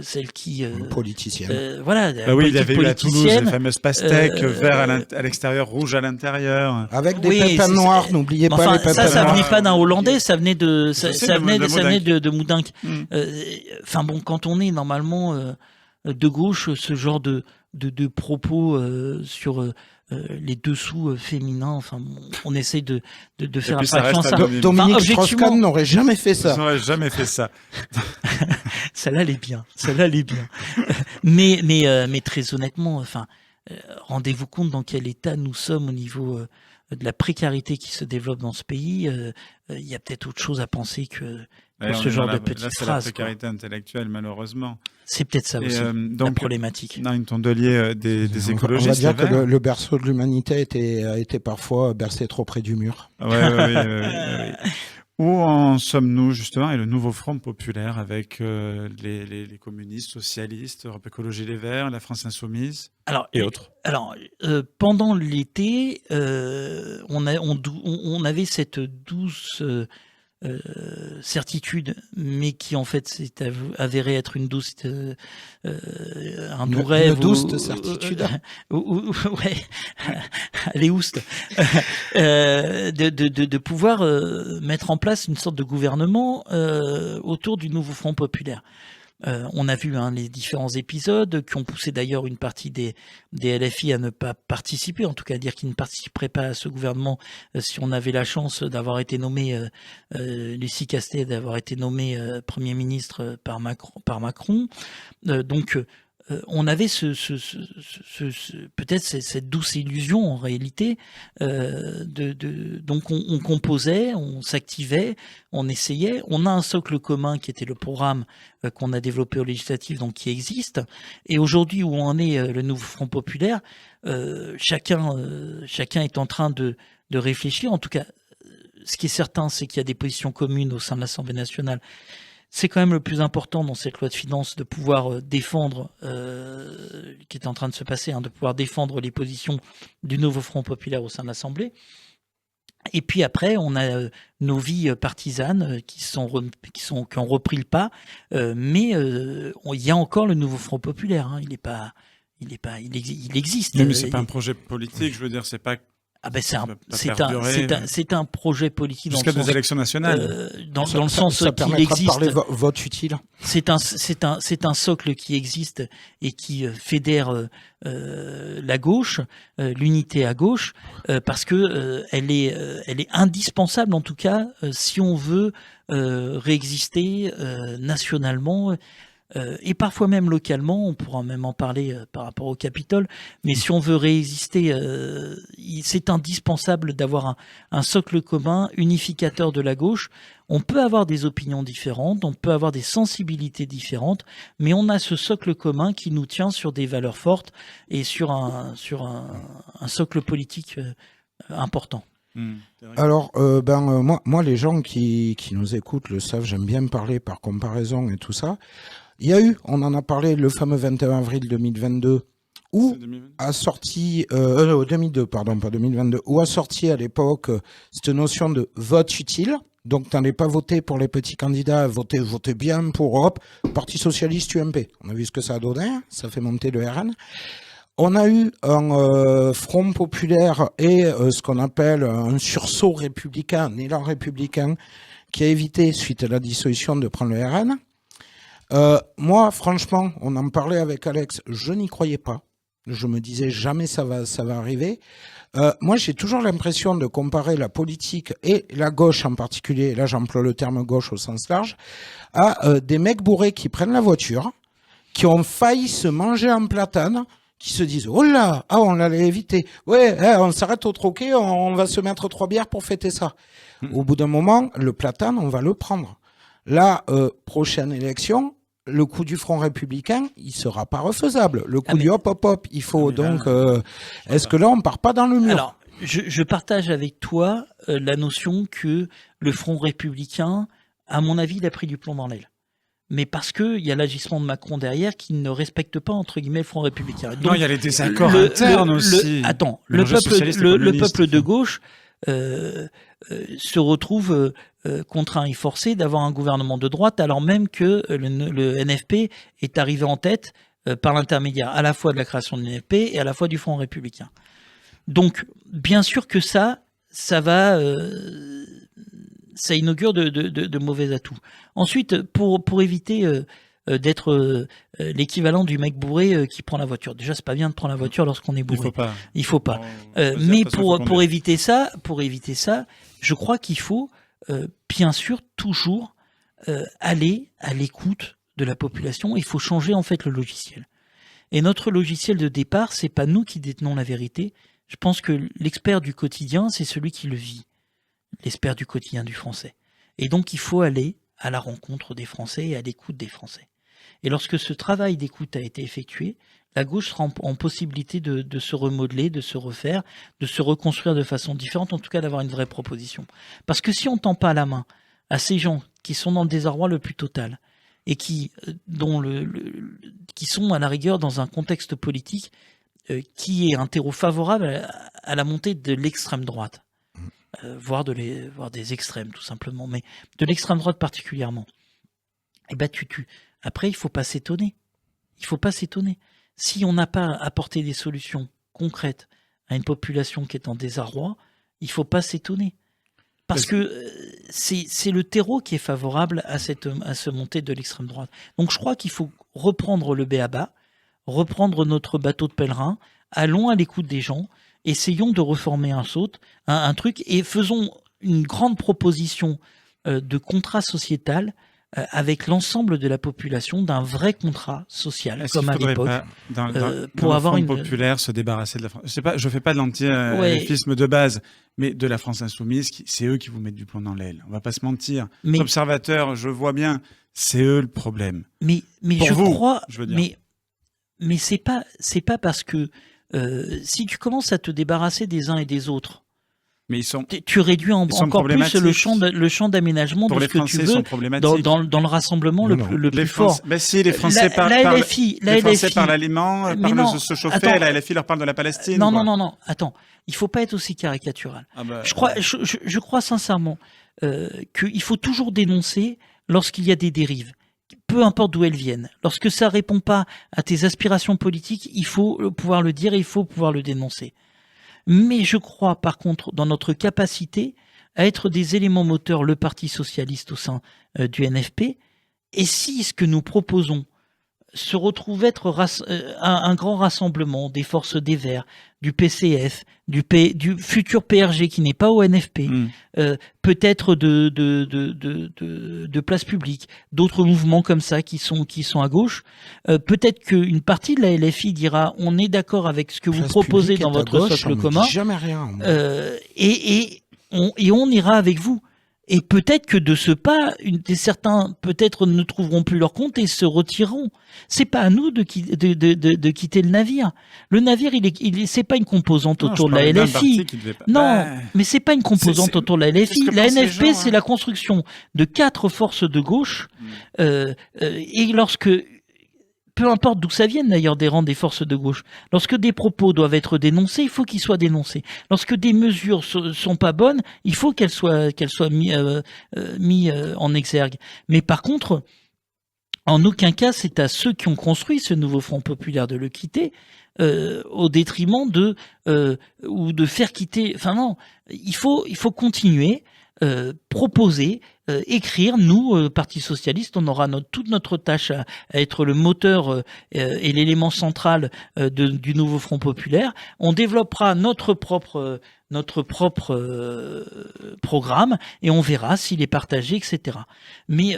celle qui
politicienne.
voilà.
Oui, il avait eu à Toulouse les fameuses pastèques vert à l'extérieur, rouge à l'intérieur,
avec des pépins noirs. N'oubliez pas les pépins noirs.
Ça venait pas d'un Hollandais, ça venait de Moudenc. Enfin bon, quand on est normalement de gauche, ce genre de propos sur les dessous féminins, enfin, on essaye de faire abstraction à ça.
Dominique Strauss-Kahn n'aurait jamais fait ça.
Ils n'auraient jamais fait ça.
Celle-là, elle est bien. Mais très honnêtement, enfin, rendez-vous compte dans quel état nous sommes au niveau de la précarité qui se développe dans ce pays. Il y a peut-être autre chose à penser que ce genre de petites phrases.
C'est la précarité intellectuelle, malheureusement.
C'est peut-être ça aussi, la problématique.
Une Tondelier des écologistes.
On va dire que le berceau de l'humanité a été parfois bercé trop près du mur.
Oui. Où en sommes-nous, justement, et le nouveau Front populaire avec les communistes, socialistes, Europe Écologie Les Verts, la France Insoumise et autres?
Alors, pendant l'été, on avait cette douce certitude, mais qui en fait s'est avéré être une douce, un doux rêve.
Une douce certitude.
Ouais, les oustes. De pouvoir mettre en place une sorte de gouvernement autour du nouveau Front populaire. On a vu les différents épisodes qui ont poussé d'ailleurs une partie des LFI à ne pas participer, en tout cas à dire qu'ils ne participeraient pas à ce gouvernement si on avait la chance d'avoir été nommé, Lucie Castet, d'avoir été nommé Premier ministre par Macron. Donc on avait peut-être cette douce illusion en réalité. Donc on composait, on s'activait, on essayait. On a un socle commun qui était le programme qu'on a développé aux législatives, donc qui existe. Et aujourd'hui, où en est le nouveau Front populaire, chacun est en train de réfléchir. En tout cas, ce qui est certain, c'est qu'il y a des positions communes au sein de l'Assemblée nationale. C'est quand même le plus important dans cette loi de finances, de pouvoir défendre, qui est en train de se passer, de pouvoir défendre les positions du nouveau Front populaire au sein de l'Assemblée. Et puis après, on a nos vies partisanes qui ont repris le pas, mais il y a encore le nouveau Front populaire. Il existe.
Mais c'est pas un projet politique. Je veux dire, c'est pas.
Ah ben c'est un projet politique
jusqu'à des élections nationales.
Dans le sens qu'il existe.
De parler vote utile.
C'est un socle qui existe et qui fédère la gauche, l'unité à gauche, parce que elle est indispensable en tout cas si on veut réexister nationalement. et parfois même localement, on pourra même en parler par rapport au Capitole, mais si on veut résister, c'est indispensable d'avoir un socle commun, unificateur de la gauche. On peut avoir des opinions différentes, on peut avoir des sensibilités différentes, mais on a ce socle commun qui nous tient sur des valeurs fortes et sur un socle politique important.
Alors, moi, les gens qui nous écoutent le savent, j'aime bien parler par comparaison et tout ça. Il y a eu, on en a parlé, le fameux 21 avril 2022, où a sorti, 2002, pardon, pas 2022, où a sorti à l'époque cette notion de vote utile. Donc, t'allais pas voter pour les petits candidats, voter bien pour Europe, Parti Socialiste, UMP. On a vu ce que ça a donné, ça fait monter le RN. On a eu un front populaire et ce qu'on appelle un sursaut républicain, un élan républicain, qui a évité, suite à la dissolution, de prendre le RN. Moi, franchement, on en parlait avec Alex, je n'y croyais pas. Je me disais jamais ça va arriver. Moi, j'ai toujours l'impression de comparer la politique et la gauche en particulier, et là j'emploie le terme gauche au sens large, à des mecs bourrés qui prennent la voiture, qui ont failli se manger un platane, qui se disent « Oh là, on l'allait éviter. Ouais, on s'arrête au troquet, on va se mettre 3 bières pour fêter ça. » Au bout d'un moment, le platane, on va le prendre. La prochaine élection, le coup du Front républicain, il sera pas refaisable. Le coup du hop, il faut donc... est-ce que là, on part pas dans le mur?
Alors, je partage avec toi la notion que le Front républicain, à mon avis, il a pris du plomb dans l'aile. Mais parce qu'il y a l'agissement de Macron derrière qui ne respecte pas, entre guillemets, le Front républicain. Donc,
non, il y a les désaccords internes aussi.
Attends, le peuple de gauche se retrouve contraint et forcé d'avoir un gouvernement de droite, alors même que le NFP est arrivé en tête par l'intermédiaire à la fois de la création de l'NFP et à la fois du Front républicain. Donc, bien sûr que ça inaugure de mauvais atouts. Ensuite, pour éviter d'être l'équivalent du mec bourré qui prend la voiture. Déjà, c'est pas bien de prendre la voiture lorsqu'on est bourré. Il faut pas. Mais pour éviter ça, je crois qu'il faut bien sûr toujours aller à l'écoute de la population. Il faut changer en fait le logiciel. Et notre logiciel de départ, c'est pas nous qui détenons la vérité. Je pense que l'expert du quotidien, c'est celui qui le vit. L'expert du quotidien du français. Et donc, il faut aller à la rencontre des Français et à l'écoute des Français. Et lorsque ce travail d'écoute a été effectué, la gauche sera en possibilité de se remodeler, de se refaire, de se reconstruire de façon différente, en tout cas d'avoir une vraie proposition. Parce que si on ne tend pas la main à ces gens qui sont dans le désarroi le plus total et qui sont à la rigueur dans un contexte politique qui est un terreau favorable à la montée de l'extrême droite, voire des extrêmes tout simplement, mais de l'extrême droite particulièrement. Et ben après, il faut pas s'étonner. Il faut pas s'étonner. Si on n'a pas apporté des solutions concrètes à une population qui est en désarroi, il faut pas s'étonner. Parce que c'est le terreau qui est favorable à ce montée de l'extrême droite. Donc je crois qu'il faut reprendre le b.a.-ba, reprendre notre bateau de pèlerin, allons à l'écoute des gens, essayons de reformer un truc et faisons une grande proposition de contrat sociétal avec l'ensemble de la population, d'un vrai contrat social, comme à l'époque,
pour avoir une populaire, se débarrasser de la France. Je fais pas de l'anti-FISme de base, mais de la France insoumise, c'est eux qui vous mettent du plomb dans l'aile. On va pas se mentir. Mais observateurs, je vois bien, c'est eux le problème.
Mais c'est pas parce que si tu commences à te débarrasser des uns et des autres,
mais
tu réduis encore plus le champ d'aménagement de ce que tu veux dans le rassemblement le plus fort.
Mais si les Français parlent l'aliment, parlent de se chauffer, la LFI leur parle de la Palestine.
Non, attends, il faut pas être aussi caricatural. Je crois sincèrement qu'il faut toujours dénoncer lorsqu'il y a des dérives, peu importe d'où elles viennent. Lorsque ça répond pas à tes aspirations politiques, il faut pouvoir le dire et il faut pouvoir le dénoncer. Mais je crois, par contre, dans notre capacité à être des éléments moteurs, le Parti socialiste au sein du NFP, et si ce que nous proposons se retrouve être un grand rassemblement des forces des Verts, du PCF, du futur PRG qui n'est pas au NFP, peut-être de Place Publique, d'autres mouvements comme ça qui sont à gauche. Peut-être qu'une partie de la LFI dira on est d'accord avec ce que vous proposez dans votre socle commun,
jamais rien,
et on ira avec vous. Et peut-être que de ce pas, certains peut-être ne trouveront plus leur compte et se retireront. C'est pas à nous de quitter le navire. Le navire, c'est pas une composante autour de la LFI. Non, mais c'est pas une composante autour de la LFI. La NFP, c'est la construction de 4 forces de gauche. Et lorsque peu importe d'où ça vienne d'ailleurs des rangs des forces de gauche. Lorsque des propos doivent être dénoncés, il faut qu'ils soient dénoncés. Lorsque des mesures sont pas bonnes, il faut qu'elles soient mis en exergue. Mais par contre, en aucun cas, c'est à ceux qui ont construit ce nouveau Front populaire de le quitter au détriment ou de faire quitter. Enfin non, il faut continuer. Proposer, écrire. Nous, Parti socialiste, on aura toute notre tâche à être le moteur et l'élément central du nouveau Front populaire. On développera notre propre programme et on verra s'il est partagé, etc. Mais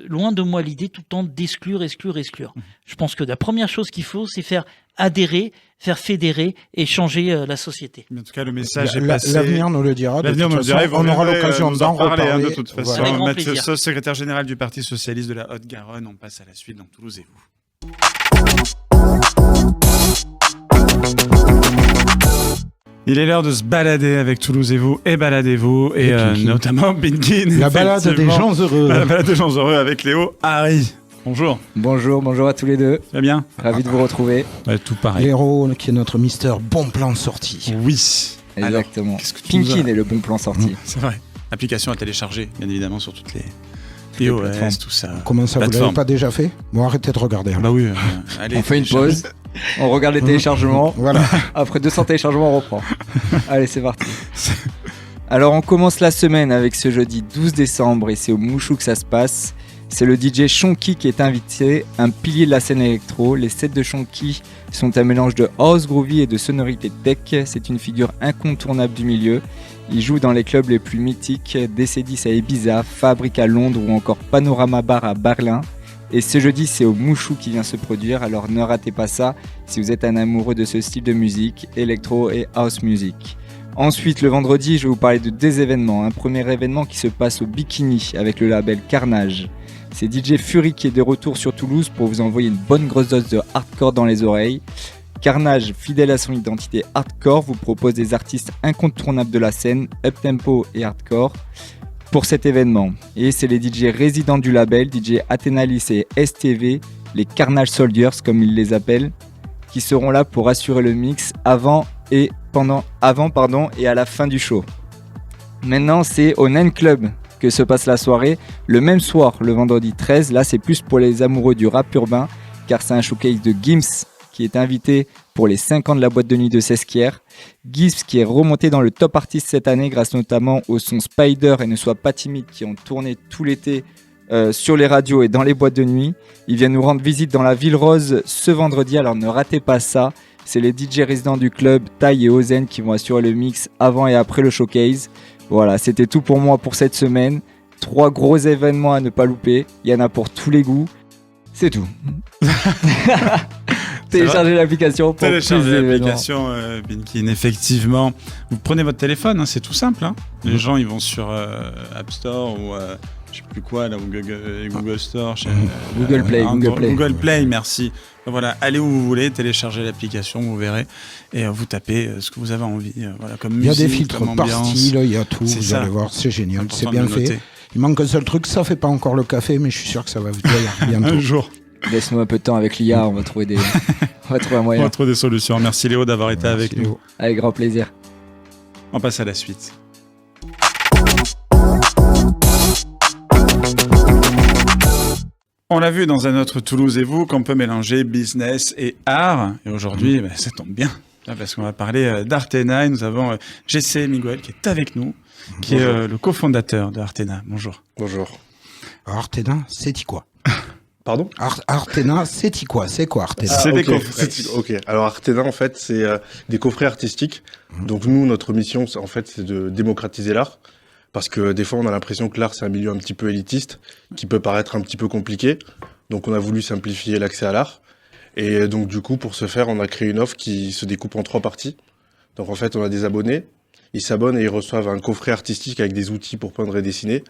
loin de moi l'idée tout le temps d'exclure. Je pense que la première chose qu'il faut, c'est faire adhérer, faire fédérer et changer la société.
Mais en tout cas, le message est passé.
L'avenir nous le dira. On aura l'occasion d'en reparler.
De toute façon,
voilà.
On va mettre ce secrétaire général du Parti socialiste de la Haute-Garonne. On passe à la suite dans Toulouse et vous. Il est l'heure de se balader avec Toulouse et vous, et baladez-vous, et notamment Pinkin.
La balade des gens heureux.
La balade des gens heureux avec Léo Harry. Bonjour.
Bonjour à tous les deux.
Très bien.
Ravi de vous retrouver.
Tout pareil.
Léo, qui est notre Mister Bon Plan Sortie.
Oui.
Exactement.
Alors,
Pinkin est le bon plan sorti.
C'est vrai. Application à télécharger, bien évidemment, sur toutes les iOS, tout ça.
Comment ça, vous l'avez pas déjà fait? Bon, arrêtez de regarder.
Bah oui. Allez,
on fait une pause. On regarde les téléchargements.
Voilà.
Après 200 téléchargements, on reprend. Allez, c'est parti. Alors, on commence la semaine avec ce jeudi 12 décembre et c'est au Mouchou que ça se passe. C'est le DJ Shonky qui est invité, un pilier de la scène électro. Les sets de Shonky sont un mélange de house groovy et de sonorité tech. C'est une figure incontournable du milieu. Il joue dans les clubs les plus mythiques, DC10 à Ibiza, Fabric à Londres ou encore Panorama Bar à Berlin. Et ce jeudi, c'est au Mouchou qui vient se produire, alors ne ratez pas ça si vous êtes un amoureux de ce style de musique, électro et house music. Ensuite, le vendredi, je vais vous parler de 2 événements. Un premier événement qui se passe au Bikini avec le label Carnage. C'est DJ Fury qui est de retour sur Toulouse pour vous envoyer une bonne grosse dose de hardcore dans les oreilles. Carnage, fidèle à son identité hardcore, vous propose des artistes incontournables de la scène, uptempo et hardcore, pour cet événement. Et c'est les DJ résidents du label, DJ Athénalis et STV, les Carnage Soldiers comme ils les appellent, qui seront là pour assurer le mix avant et à la fin du show. Maintenant, c'est au Nine Club que se passe la soirée. Le même soir, le vendredi 13, là c'est plus pour les amoureux du rap urbain, car c'est un showcase de Gims qui est invité pour les 5 ans de la boîte de nuit de Sesquières. Gims qui est remonté dans le top artiste cette année grâce notamment au son Spider et Ne sois pas timide qui ont tourné tout l'été sur les radios et dans les boîtes de nuit. Il vient nous rendre visite dans la Ville Rose ce vendredi, alors ne ratez pas ça. C'est les DJ résidents du club, Tai et Ozen, qui vont assurer le mix avant et après le showcase. Voilà, c'était tout pour moi pour cette semaine. 3 gros événements à ne pas louper. Il y en a pour tous les goûts. C'est tout. Téléchargez l'application pour
Téléchargez l'application Pinkin, effectivement. Vous prenez votre téléphone, hein, c'est tout simple. Hein. Les gens, ils vont sur App Store ou je sais plus quoi, là, ou Google Store. Google Play, merci. Voilà, allez où vous voulez, téléchargez l'application, vous verrez, et vous tapez ce que vous avez envie. Voilà, comme musique,
il y a des filtres par style, il y a tout, vous allez voir, c'est génial, c'est bien fait. Il manque un seul truc, ça fait pas encore le café, mais je suis sûr que ça va bientôt.
Un jour.
Laisse-nous un peu de temps avec l'IA, on va trouver un moyen.
On va trouver des solutions. Merci Léo d'avoir été avec nous.
Avec grand plaisir.
On passe à la suite. On l'a vu dans un autre Toulouse et vous qu'on peut mélanger business et art. Et aujourd'hui, ça tombe bien. Parce qu'on va parler d'Artena. Et nous avons Jessé Miguel qui est avec nous, qui est le cofondateur de Artena. Bonjour.
Bonjour.
Alors, Artena, c'est quoi?
Pardon?
Artena, c'est quoi Artena?
C'est des
ok.
coffrets.
Ok. Alors Artena, en fait, c'est des coffrets artistiques. Donc nous, notre mission, en fait, c'est de démocratiser l'art. Parce que des fois, on a l'impression que l'art, c'est un milieu un petit peu élitiste, qui peut paraître un petit peu compliqué. Donc on a voulu simplifier l'accès à l'art. Et donc du coup, pour ce faire, on a créé une offre qui se découpe en 3 parties. Donc en fait, on a des abonnés. Ils s'abonnent et ils reçoivent un coffret artistique avec des outils pour peindre et dessiner.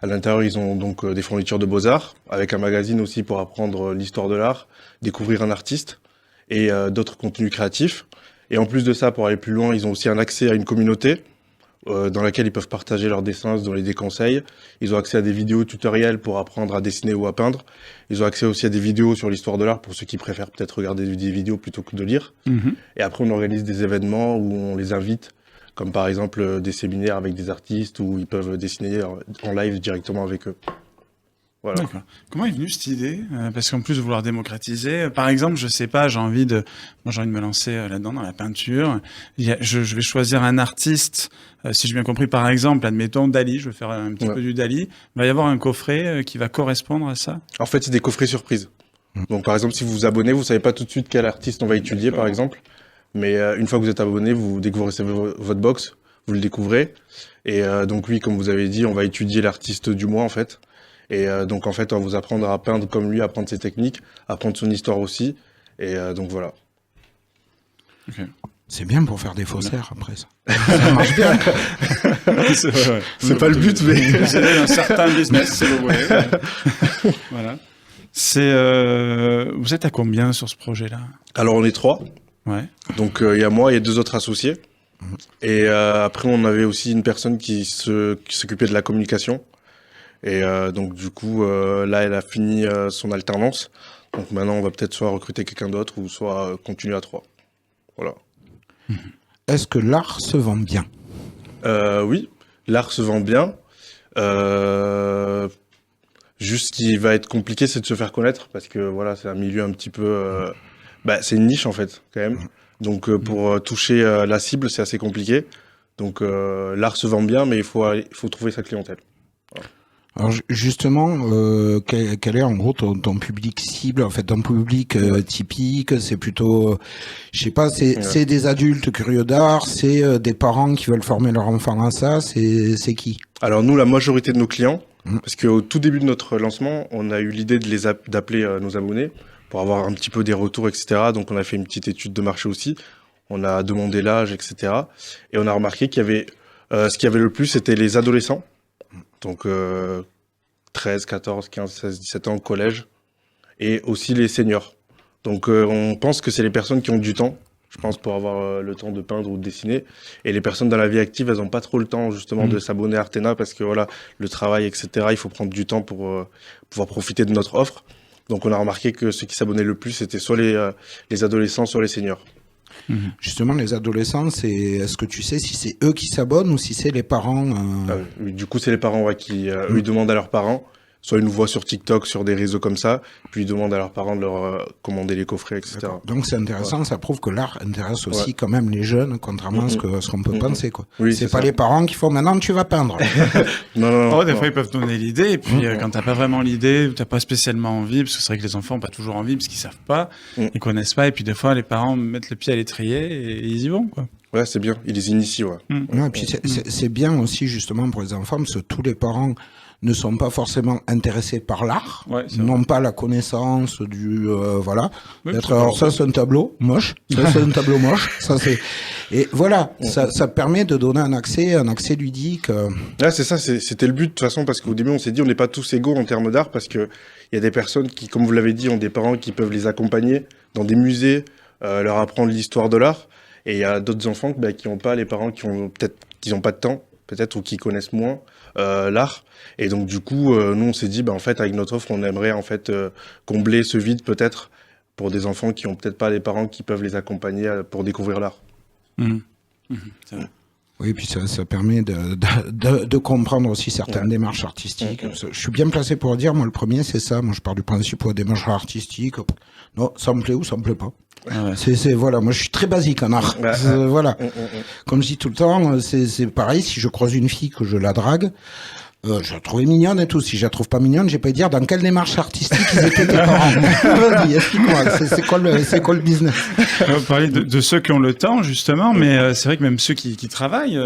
À l'intérieur, ils ont donc des fournitures de beaux-arts, avec un magazine aussi pour apprendre l'histoire de l'art, découvrir un artiste et d'autres contenus créatifs. Et en plus de ça, pour aller plus loin, ils ont aussi un accès à une communauté dans laquelle ils peuvent partager leurs dessins, se donner des conseils. Ils ont accès à des vidéos tutoriels pour apprendre à dessiner ou à peindre. Ils ont accès aussi à des vidéos sur l'histoire de l'art pour ceux qui préfèrent peut-être regarder des vidéos plutôt que de lire. Et après, on organise des événements où on les invite, comme par exemple des séminaires avec des artistes où ils peuvent dessiner en live directement avec eux. Voilà.
D'accord. Comment est venue cette idée? Parce qu'en plus de vouloir démocratiser, par exemple, je sais pas, j'ai envie de me lancer là-dedans, dans la peinture. Je vais choisir un artiste, si j'ai bien compris, par exemple, admettons Dali, je vais faire un petit peu du Dali. Il va y avoir un coffret qui va correspondre à ça?
En fait, c'est des coffrets surprises. Donc par exemple, si vous vous abonnez, vous savez pas tout de suite quel artiste on va étudier, par exemple. Mais une fois que vous êtes abonné, vous découvrez votre box, vous le découvrez. Et donc oui, comme vous avez dit, on va étudier l'artiste du mois en fait. Et donc en fait, on va vous apprendre à peindre comme lui, apprendre ses techniques, apprendre son histoire aussi. Et donc voilà.
Okay.
C'est bien pour faire des faussaires après ça. Ça marche bien.
C'est vrai, ouais.
C'est pas le but, mais
c'est un certain business, si vous voulez. Voilà. Vous êtes à combien sur ce projet-là?
Alors on est 3.
Ouais.
Donc il y a moi et 2 autres associés. Et après on avait aussi une personne qui s'occupait de la communication. Et donc du coup là elle a fini son alternance. Donc maintenant on va peut-être soit recruter quelqu'un d'autre ou soit continuer à 3. Voilà.
Est-ce que l'art se vend bien?
Oui, l'art se vend bien. Juste ce qui va être compliqué, c'est de se faire connaître parce que voilà, c'est un milieu un petit peu. C'est une niche en fait, quand même. Donc pour toucher la cible, c'est assez compliqué. Donc l'art se vend bien, mais il faut trouver sa clientèle. Voilà.
Alors justement, quel est en gros ton public cible, en fait, ton public typique? C'est plutôt, je sais pas, c'est des adultes curieux d'art, c'est des parents qui veulent former leur enfant à ça, c'est qui?
Alors nous, la majorité de nos clients, parce qu'au tout début de notre lancement, on a eu l'idée d'appeler nos abonnés pour avoir un petit peu des retours, etc. Donc on a fait une petite étude de marché aussi, on a demandé l'âge, etc. Et on a remarqué qu'il y avait, ce qu'il y avait le plus, c'était les adolescents. Donc 13, 14, 15, 16, 17 ans au collège. Et aussi les seniors. Donc on pense que c'est les personnes qui ont du temps, je pense, pour avoir le temps de peindre ou de dessiner. Et les personnes dans la vie active, elles n'ont pas trop le temps justement de s'abonner à Artena parce que voilà, le travail, etc., il faut prendre du temps pour pouvoir profiter de notre offre. Donc on a remarqué que ceux qui s'abonnaient le plus, c'était soit les adolescents, soit les seniors.
Justement, les adolescents, est-ce que tu sais si c'est eux qui s'abonnent ou si c'est les parents
Du coup, c'est les parents qui eux, ils demandent à leurs parents, soit ils nous voient sur TikTok, sur des réseaux comme ça, puis ils demandent à leurs parents de leur commander les coffrets, etc.
D'accord. Donc c'est intéressant, ça prouve que l'art intéresse aussi quand même les jeunes, contrairement à ce qu'on peut penser, quoi.
Oui,
c'est pas les parents qui font maintenant tu vas peindre.
non.
Des fois ils peuvent donner l'idée, et puis quand t'as pas vraiment l'idée, ou t'as pas spécialement envie, parce que c'est vrai que les enfants ont pas toujours envie, parce qu'ils savent pas, ils connaissent pas, et puis des fois les parents mettent le pied à l'étrier et ils y vont, quoi.
Ouais, c'est bien, ils les initient, ouais.
Ouais, et puis c'est bien aussi justement pour les enfants, parce que tous les parents ne sont pas forcément intéressés par l'art, n'ont pas la connaissance du voilà.
Oui,
alors ça c'est un tableau moche, ça c'est un tableau moche, ça c'est et voilà, ça permet de donner un accès ludique.
Ouais, c'est ça, c'était le but de toute façon parce qu'au début on s'est dit on n'est pas tous égaux en termes d'art parce que il y a des personnes qui, comme vous l'avez dit, ont des parents qui peuvent les accompagner dans des musées, leur apprendre l'histoire de l'art, et il y a d'autres enfants qui n'ont pas les parents qui ont pas de temps peut-être ou qui connaissent moins l'art. Et donc du coup, nous on s'est dit, en fait, avec notre offre, on aimerait en fait combler ce vide peut-être pour des enfants qui ont peut-être pas les parents qui peuvent les accompagner pour découvrir l'art.
C'est vrai.
Oui, puis ça permet de comprendre aussi certaines démarches artistiques. Je suis bien placé pour le dire, moi le premier c'est ça, moi je pars du principe pour la démarche artistique. Non, ça me plaît ou ça me plaît pas.
Ah ouais.
C'est voilà, moi je suis très basique en art. Voilà. Comme je dis tout le temps, c'est pareil, si je croise une fille que je la drague, Je la trouvais mignonne et tout. Si je la trouve pas mignonne, j'ai pas à dire dans quelle démarche artistique ils étaient tes parents. Vas-y, explique-moi. C'est quoi le business?
On va parler de ceux qui ont le temps, justement, mais c'est vrai que même ceux qui travaillent,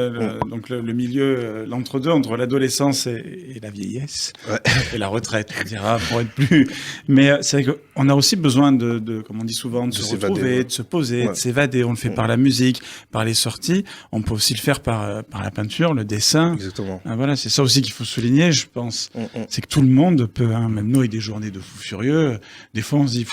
donc le milieu, l'entre-deux, entre l'adolescence et la vieillesse, et la retraite, on dira, pour être plus... Mais c'est vrai qu'on a aussi besoin comme on dit souvent, de se retrouver, de se poser, de s'évader. On le fait par la musique, par les sorties. On peut aussi le faire par la peinture, le dessin.
Exactement.
Voilà, c'est ça aussi qu'il faut souligner, je pense. C'est que tout le monde peut, même nous, avec des journées de fous furieux, des fois on se dit,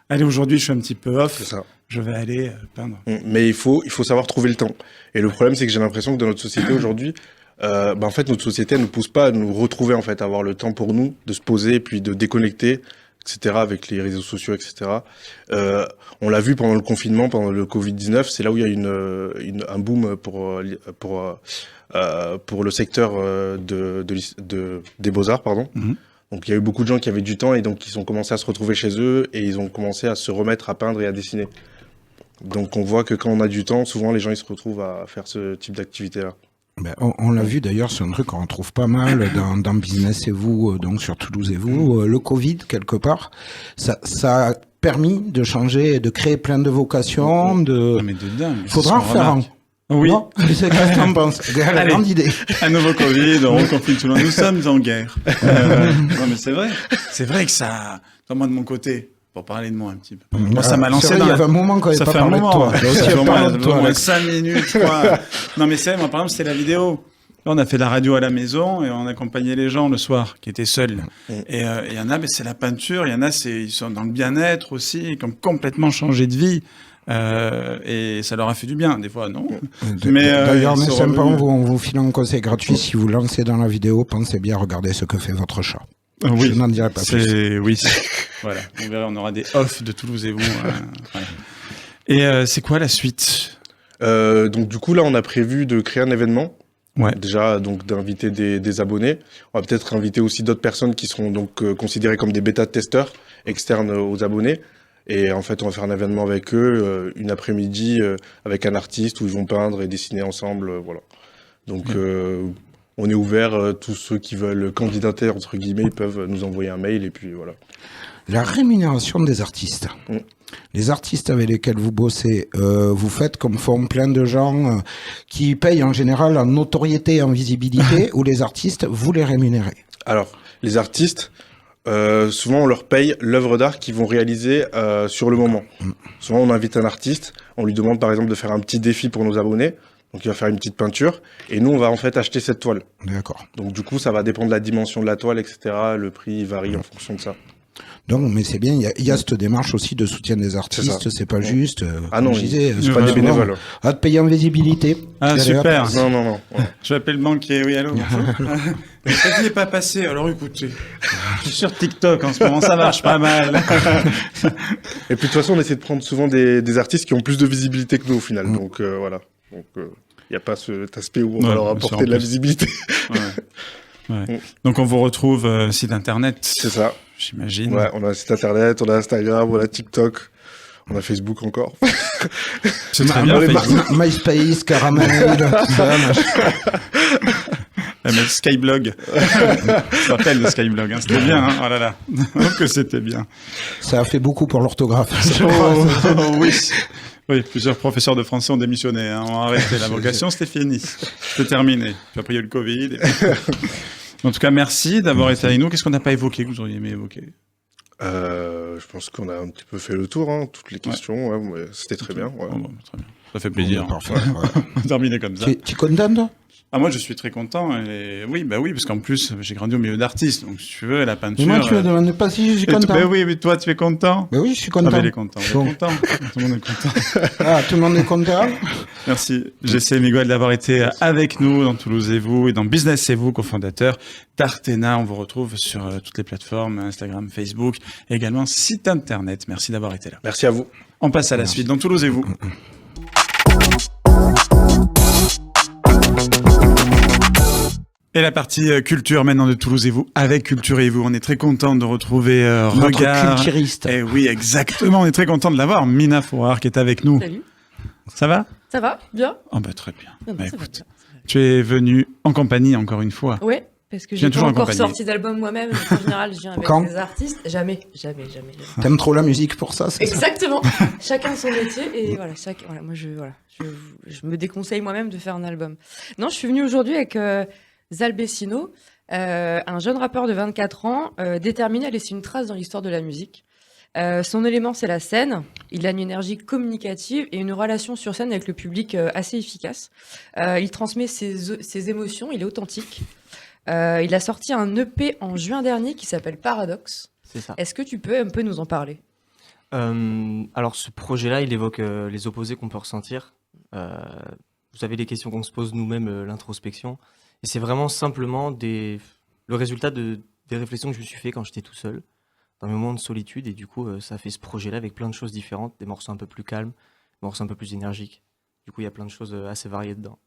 allez, aujourd'hui je suis un petit peu off, je vais aller peindre.
Mais il faut savoir trouver le temps. Et le problème, c'est que j'ai l'impression que dans notre société aujourd'hui, en fait, notre société, elle nous pousse pas à nous retrouver, en fait, à avoir le temps pour nous, de se poser, puis de déconnecter, etc., avec les réseaux sociaux, etc. On l'a vu pendant le confinement, pendant le Covid-19, c'est là où il y a un boom pour le secteur des beaux-arts, pardon. Donc il y a eu beaucoup de gens qui avaient du temps et donc ils ont commencé à se retrouver chez eux et ils ont commencé à se remettre à peindre et à dessiner. Donc on voit que quand on a du temps, souvent les gens ils se retrouvent à faire ce type d'activité-là.
On l'a vu d'ailleurs, c'est un truc qu'on retrouve pas mal dans Business et vous, donc sur Toulouse et vous. Le Covid, quelque part, ça a permis de changer, de créer plein de vocations.
Mais de dingue.
Faudra en faire un.
Oui.
C'est qu'est-ce que t'en penses? La grande idée.
Un nouveau Covid, on confine tout le monde. Nous sommes en guerre. Non, mais c'est vrai. C'est vrai que ça, moi de mon côté, pour parler de moi un petit peu. Moi, ça m'a lancé dans
il y avait un moment quand il
ça
pas
fait un
parlé
moment.
de toi.
Ça fait au moins 5 minutes, quoi. Non, mais c'est vrai, moi, par exemple, c'était la vidéo. Là, on a fait la radio à la maison et on accompagnait les gens le soir qui étaient seuls. Et il y en a, c'est la peinture. Il y en a, ils sont dans le bien-être aussi, qui ont complètement changé de vie. Et ça leur a fait du bien, des fois, non.
Mais d'ailleurs, n'est sympa, on vous file un conseil gratuit. Si vous lancez dans la vidéo, pensez bien à regarder ce que fait votre chat.
Oui,
je n'en dirai pas plus.
Oui, voilà. On verra, on aura des off de Toulouse et vous. Ouais. Et c'est quoi la suite?
Donc du coup, là, on a prévu de créer un événement.
Ouais.
Déjà, donc d'inviter des abonnés. On va peut-être inviter aussi d'autres personnes qui seront donc considérées comme des bêta-testeurs externes aux abonnés. Et en fait, on va faire un événement avec eux, une après-midi, avec un artiste où ils vont peindre et dessiner ensemble, voilà. Donc, on est ouvert, tous ceux qui veulent candidater, entre guillemets, ils peuvent nous envoyer un mail et puis voilà.
La rémunération des artistes. Les artistes avec lesquels vous bossez, vous faites comme font plein de gens qui payent en général en notoriété et en visibilité, ou les artistes, vous les rémunérez?
Alors, les artistes... souvent on leur paye l'œuvre d'art qu'ils vont réaliser sur le moment. Souvent on invite un artiste, on lui demande par exemple de faire un petit défi pour nos abonnés, donc il va faire une petite peinture, et nous on va en fait acheter cette toile.
D'accord.
Donc du coup ça va dépendre de la dimension de la toile, etc. Le prix varie en fonction de ça.
Donc, mais c'est bien, il y a cette démarche aussi de soutien des artistes, c'est pas juste.
Ah non,
je disais,
c'est pas des bénévoles.
À te payer en visibilité.
Ah, super.
Non. Ouais.
Je m'appelle le banquier, oui, allô. Le n'est pas passé, alors écoutez. Je suis sur TikTok en ce moment, ça marche pas mal.
Et puis de toute façon, on essaie de prendre souvent des artistes qui ont plus de visibilité que nous au final. Donc voilà. Donc il n'y a pas cet aspect où on va leur apporter de la visibilité.
Ouais. Donc on vous retrouve site internet.
C'est ça.
J'imagine.
Ouais, on a un site internet, on a Instagram, on a TikTok, on a Facebook encore.
C'est très bien.
MySpace, Caramel, tout ça,
Skyblog. Je rappelle le Skyblog, hein. C'était bien, hein. Oh là là. Donc c'était bien.
Ça a fait beaucoup pour l'orthographe.
Oui. Oui, plusieurs professeurs de français ont démissionné, hein, ont arrêté la vocation, c'était fini, c'était terminé. Puis après il y a eu le Covid. En tout cas, merci d'avoir été avec nous. Qu'est-ce qu'on n'a pas évoqué, que vous auriez aimé évoquer?
Je pense qu'on a un petit peu fait le tour, hein, toutes les questions. Ouais, c'était très bien. Ouais.
Bon, très bien. Ça fait plaisir.
Parfait.
On va terminer comme ça.
Tu es content, toi?
Ah, moi, je suis très content. Et oui, parce qu'en plus, j'ai grandi au milieu d'artistes. Donc, si tu veux, la peinture.
Mais moi, tu me demandes pas si je suis content.
Oui, mais toi, tu es content?
Oui, je suis content.
Ah, il est content. Tout le monde est content.
Ah, tout le monde est content.
Merci. J'essaie, Miguel, d'avoir été avec nous dans Toulouse et vous et dans Business et vous, cofondateur d'Artena. On vous retrouve sur toutes les plateformes, Instagram, Facebook, et également site internet. Merci d'avoir été là.
Merci à vous.
On passe à la suite dans Toulouse et vous. Et la partie culture maintenant de Toulouse et vous, avec Culture et vous. On est très content de retrouver Regard.
Culturiste.
Et oui, exactement. On est très content de l'avoir. Mina Fouard qui est avec nous.
Salut.
Ça va?
Ça va? Bien?
Oh bah très bien.
Ah bah,
écoute, tu es venue en compagnie encore une fois.
Ouais. parce que
Je viens
j'ai pas
toujours
encore
accompagné.
sorti d'album moi-même. Donc en général, je viens avec
Quand
des artistes. Jamais.
T'aimes trop la musique pour ça, c'est ça?
Exactement. Chacun son métier et voilà, moi je me déconseille moi-même de faire un album. Non, je suis venue aujourd'hui avec Zalbessino, un jeune rappeur de 24 ans, déterminé à laisser une trace dans l'histoire de la musique. Son élément, c'est la scène. Il a une énergie communicative et une relation sur scène avec le public assez efficace. Il transmet ses émotions, il est authentique. Il a sorti un EP en juin dernier qui s'appelle Paradoxe.
C'est ça.
Est-ce que tu peux un peu nous en parler?
Alors ce projet-là, il évoque les opposés qu'on peut ressentir. Vous savez, les questions qu'on se pose nous-mêmes, l'introspection. Et c'est vraiment simplement le résultat des réflexions que je me suis fait quand j'étais tout seul, dans mes moments de solitude. Et du coup, ça a fait ce projet-là avec plein de choses différentes, des morceaux un peu plus calmes, des morceaux un peu plus énergiques. Du coup, il y a plein de choses assez variées dedans.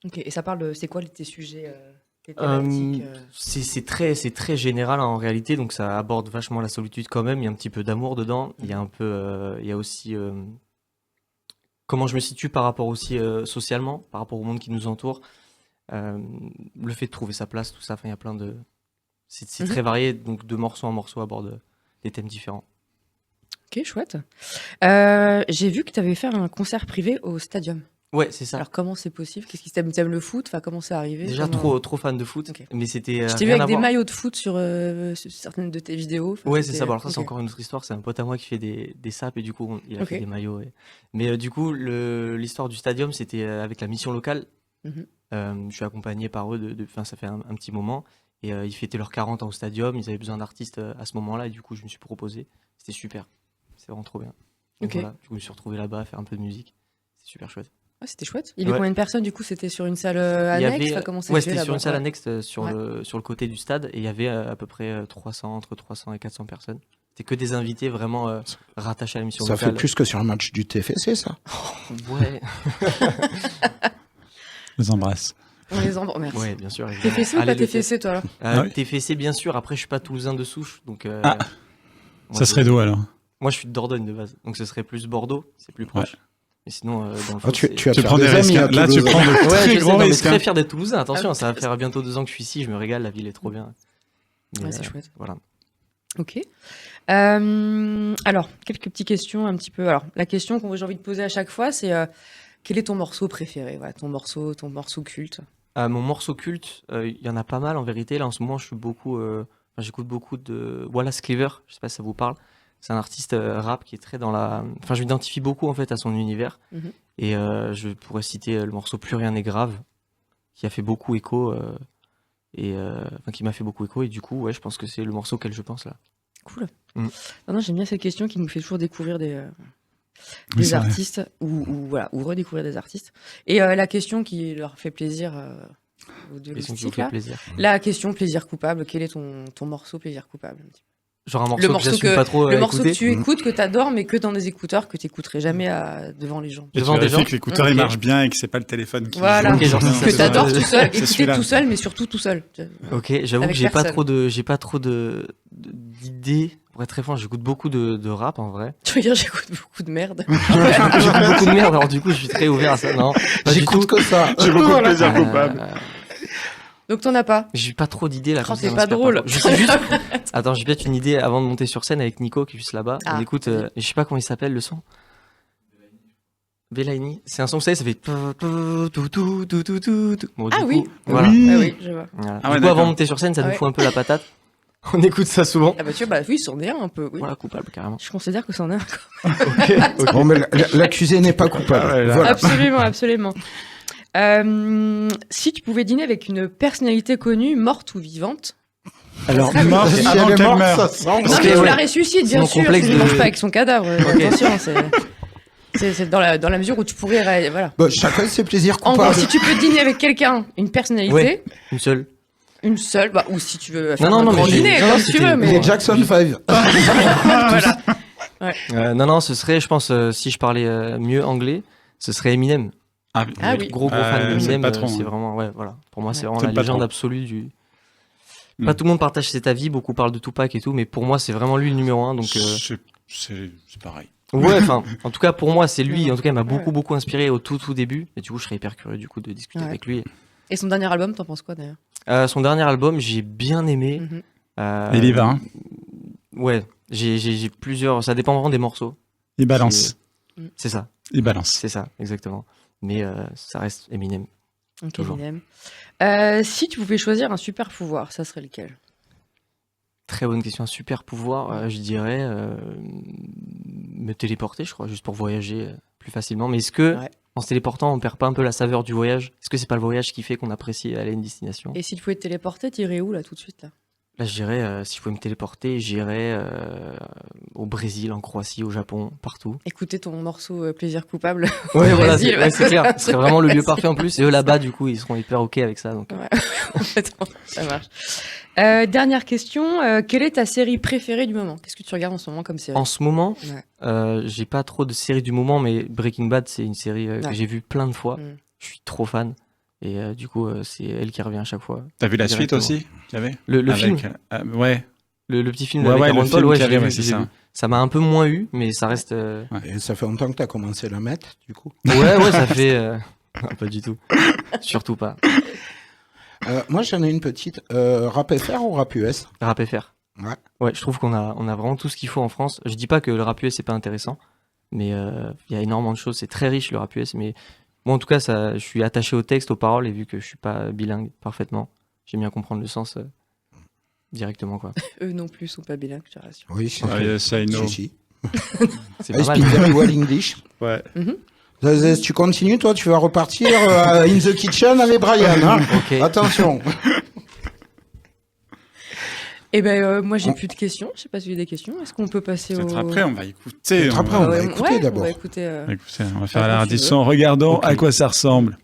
Ok, et ça parle de... C'est quoi tes sujets, tes thématiques
C'est très général en réalité, donc ça aborde vachement la solitude quand même. Il y a un petit peu d'amour dedans. Il y a un peu, il y a aussi comment je me situe par rapport aussi socialement, par rapport au monde qui nous entoure. Le fait de trouver sa place, tout ça. Enfin, il y a plein de, c'est très varié, donc de morceau en morceau aborde des thèmes différents.
Ok, chouette. J'ai vu que tu avais fait un concert privé au Stadium.
Ouais, c'est ça.
Alors comment c'est possible? Qu'est-ce qui t'aimes le foot? Enfin, comment c'est arrivé?
Déjà trop fan de foot,
Ok.
mais c'était
Je t'ai vu
rien
avec
à
des
voir.
maillots de foot sur certaines de tes vidéos. Enfin,
Ouais, c'est ça. Bon, alors ça, c'est
ok.
encore une autre histoire. C'est un pote à moi qui fait des sapes et du coup, il a
Ok.
fait des maillots. Mais du coup, l'histoire du Stadium, c'était avec la mission locale.
Mhm.
Je suis accompagné par eux. Enfin, ça fait un petit moment. Et ils fêtaient leurs 40 ans au Stadium. Ils avaient besoin d'artistes à ce moment-là. Et du coup, je me suis proposé. C'était super. C'est vraiment trop bien. Donc
Ok.
voilà, du coup, je me suis retrouvé là-bas à faire un peu de musique. C'est super chouette.
Ah, c'était chouette. Il y avait
Ouais.
combien de personnes du coup? C'était sur une salle
Il y
annexe?
avait-
Enfin, comment ça
Ouais,
se fait
c'était sur
là-bas?
une salle
Ouais.
annexe sur
Ouais.
le côté du stade. Et il y avait à peu près 300, entre 300 et 400 personnes. C'était que des invités vraiment rattachés à la mission
Ça fait
locale.
plus que sur un match du TFC, ça.
Ouais,
Je les embrasse.
On les embrasse. Merci.
ouais, bien sûr.
T'es
évidemment.
fessé ou
Allez,
pas t'es
les
fessé toi là?
Ah oui.
T'es fessé, bien sûr. Après, je suis pas toulousain de souche. Donc,
Ah,
moi,
Ça serait d'où alors?
Moi, je suis de Dordogne de base. Donc, ce serait plus Bordeaux. C'est plus proche. Mais sinon, dans le
Ah,
foot,
tu
c'est-
vas
Tu
faire
prends des risques.
amis à
Hein. Là, tu
Toulouse.
prends de
Ouais,
très
je sais,
gros
non, mais
risques.
très
Hein.
fier d'être toulousain. Attention,
Ah,
ça va faire bientôt 2 ans que je suis ici. Je me régale. La ville est trop bien. Mais,
Ouais, c'est chouette.
Voilà.
Ok. Alors, quelques petites questions un petit peu. Alors, la question que j'ai envie de poser à chaque fois, c'est quel est ton morceau préféré? Voilà, ton morceau culte.
Mon morceau culte, il y en a pas mal en vérité. Là, en ce moment, j'écoute beaucoup de Wallace Cleaver. Je sais pas si ça vous parle. C'est un artiste rap qui est très dans la. Enfin, je m'identifie beaucoup en fait à son univers.
Mhm.
Et je pourrais citer le morceau Plus rien n'est grave, qui a fait beaucoup écho. Enfin, qui m'a fait beaucoup écho. Et du coup, ouais, je pense que c'est le morceau auquel je pense là.
Cool.
Mm.
Non, j'aime bien cette question qui nous fait toujours découvrir des
Oui, c'est vrai.
artistes ou redécouvrir des artistes. Et la question qui leur fait plaisir aux deux
Question qui vous
loustiques,
fait
là.
plaisir.
La question plaisir coupable. Quel est ton morceau plaisir coupable? Un petit peu.
Genre un morceau
Le
que
morceau
j'assume
que-
pas trop
Le
à
morceau que
écouter.
tu écoutes, que t'adores, mais que dans des écouteurs que t'écouterais jamais devant les gens.
Et tu
Devant des
vérifies
gens.
que l'écouteur il
Ok.
marche bien et que c'est pas le téléphone qui
Voilà.
joue.
Ok, genre,
Que
ça,
t'adores
c'est-
tout seul,
c'est
écouter
celui-là.
tout seul, mais surtout tout seul.
Ok, j'avoue
Avec
que j'ai
personne.
pas trop d'idées. Pour être très franc, j'écoute beaucoup de rap en vrai.
Tu veux dire, j'écoute beaucoup de merde.
J'écoute beaucoup de merde, alors du coup, je suis très ouvert à ça. Non, pas du
J'écoute
tout.
que ça.
J'ai beaucoup de
Voilà.
plaisir coupable.
Donc t'en as pas.
J'ai pas trop d'idées là.
Oh,
comme
c'est
ça
pas
m'inspire
drôle.
trop. Je sais juste. Attends, j'ai peut-être une idée avant de monter sur scène avec Nico qui est juste là-bas.
Ah,
On écoute.
vas-y.
Je sais pas comment il s'appelle le son. Belaïni. C'est un son, vous savez, ça fait. Bon, du
Ah
coup,
oui.
Voilà.
Oui.
Ah oui, je vois.
Voilà.
Ah ouais,
Du coup, avant
d'accord.
de monter sur scène, ça
Ah
nous
ouais.
fout un peu la patate. On écoute ça souvent.
Ah bah tu vois, bah oui, c'en est un peu. Oui.
Voilà, coupable carrément.
Je considère que c'en est un.
Ok.
Bon, mais l'accusé n'est pas coupable.
Ah ouais, là.
Voilà.
Absolument, absolument. Si tu pouvais dîner avec une personnalité connue, morte ou vivante.
Alors,
Morte
si
avant
elle est
qu'elle
morte,
meure.
ça sent.
Non,
Ok,
mais tu
ouais.
la ressuscites,
C'est
bien
mon
sûr.
complexe
Tu ne
de-
manges pas avec son cadavre.
Ok.
Attention, c'est dans la mesure où tu pourrais. Voilà.
Bah, chacun ses plaisirs
En gros,
coupables.
si tu peux dîner avec quelqu'un, une personnalité,
Ouais. Une seule.
une seule, bah, ou si tu veux faire
non,
un
mais
grand
j'ai-
dîner,
non,
comme tu
c'était-
veux.
Les
Mais...
Jackson 5.
Voilà.
Non, ce serait, je pense, si je parlais mieux anglais, ce serait Eminem.
Ah oui.
Gros fan
c'est le
d'Eminem.
patron,
C'est
hein.
vraiment, ouais, voilà. Pour moi, c'est
Ouais.
vraiment
C'est
la
le patron.
légende absolue du.
Mm.
Pas tout le monde partage cet avis, beaucoup parlent de Tupac et tout, mais pour moi, c'est vraiment lui le numéro 1. Donc,
C'est pareil.
ouais, enfin, en tout cas, pour moi, c'est lui.
Ouais.
En tout cas, il m'a
Ouais.
beaucoup inspiré au tout début. Et du coup, je serais hyper curieux du coup de discuter
Ouais.
avec lui.
Et son dernier album, t'en penses quoi d'ailleurs?
Son dernier album, j'ai bien aimé.
Il y va, hein.
Ouais, j'ai plusieurs. Ça dépend vraiment des morceaux.
Il balance.
C'est ça.
Il balance.
C'est ça, exactement. Mais ça reste Eminem.
Ok,
Toujours.
Eminem. Si tu pouvais choisir un super pouvoir, ça serait lequel?
Très bonne question. Un super pouvoir, je dirais me téléporter, je crois, juste pour voyager plus facilement. Mais est-ce que, en se téléportant, on perd pas un peu la saveur du voyage? Est-ce que c'est pas le voyage qui fait qu'on apprécie aller à une destination?
Et si tu pouvais te téléporter, t'irais où là tout de suite là?
Là, je dirais, si je pouvais me téléporter, j'irais au Brésil, en Croatie, au Japon, partout.
Écouter ton morceau Plaisir coupable.
Ouais,
au
voilà,
Brésil,
c'est clair. Ce serait vraiment le lieu parfait en plus. Et eux là-bas, du coup, ils seront hyper OK avec ça. Donc.
Ouais, complètement, ça marche. Dernière question, quelle est ta série préférée du moment? Qu'est-ce que tu regardes en ce moment comme série?
En ce moment,
Ouais.
j'ai pas trop de séries du moment, mais Breaking Bad, c'est une série que j'ai vue plein de fois. Je suis trop fan. Et du coup, c'est elle qui revient à chaque fois.
T'as vu la suite aussi qu'il y avait
Le film
ouais.
Le petit film
Ouais,
avec
ouais,
Aaron
le
Paul,
film
ouais,
qu'il y
je l'ai
avait,
vu,
c'est
je l'ai
ça.
vu. Ça m'a un peu moins eu, mais ça reste...
Et ça fait longtemps que tu as commencé à la mettre, du coup.
Ouais, ça fait... Non, pas du tout. Surtout pas.
Moi, j'en ai une petite. Rap FR ou Rap US?
Rap FR.
Ouais.
Ouais, je trouve qu'on a vraiment tout ce qu'il faut en France. Je dis pas que le rap US c'est pas intéressant, mais il y a énormément de choses. C'est très riche le rap US, mais moi en tout cas, je suis attaché au texte, aux paroles, et vu que je suis pas bilingue parfaitement, j'aime bien comprendre le sens directement, quoi.
Eux non plus sont pas bilingues, je te rassure.
Oui, c'est
I know.
si.
C'est
I
pas
speak
mal.
very well English.
Ouais.
Zazès, tu continues, toi, tu vas repartir in the kitchen avec Brian. Hein.
Ok.
Attention.
Eh ben, moi j'ai plus de questions. Je sais pas si vous avez des questions. Est-ce qu'on peut passer au...
Peut-être après, on va écouter.
Peut-être après, on va écouter d'abord.
On va écouter.
Écoutez, on va faire
Quand
la
tu
radisson. Regardons
Ok.
à quoi ça ressemble.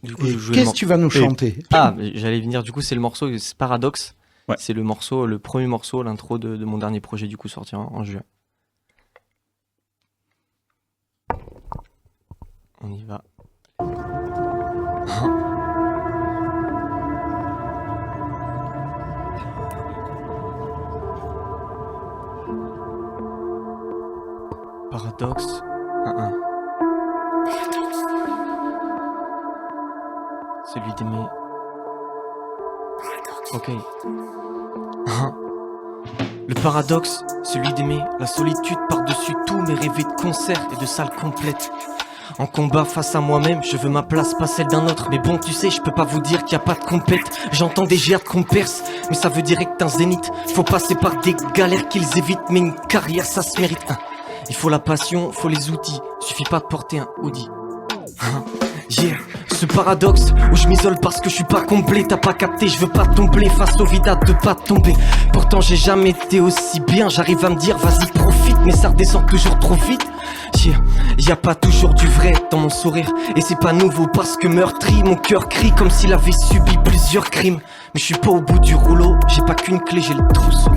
Du coup,
Et
je jouais le
qu'est-ce
mor-
que tu vas nous chanter?
Ah, mais j'allais venir. Du coup, c'est le morceau, c'est Paradoxe.
Ouais.
C'est le premier morceau, l'intro de mon dernier projet, du coup, sorti en juin. On y va. Paradoxe. 1-1. Celui d'aimer. Ok. Le paradoxe, celui d'aimer la solitude par-dessus tout, mes rêves de concerts et de salles complètes. En combat face à moi-même, je veux ma place, pas celle d'un autre. Mais bon, tu sais, je peux pas vous dire qu'il y a pas de compète. J'entends des géants qu'on perce, mais ça veut dire que t'es un zénith. Faut passer par des galères qu'ils évitent, mais une carrière ça se mérite. Il faut la passion, faut les outils. Suffit pas de porter un hoodie. Yeah. Ce paradoxe où je m'isole parce que je suis pas complet. T'as pas capté, je veux pas tomber face au vide de pas tomber. Pourtant j'ai jamais été aussi bien. J'arrive à me dire vas-y profite, mais ça redescend toujours trop vite. Yeah. Y a pas toujours du vrai dans mon sourire. Et c'est pas nouveau parce que meurtri, mon cœur crie comme s'il avait subi plusieurs crimes. Mais je suis pas au bout du rouleau, j'ai pas qu'une clé, j'ai le trousseau.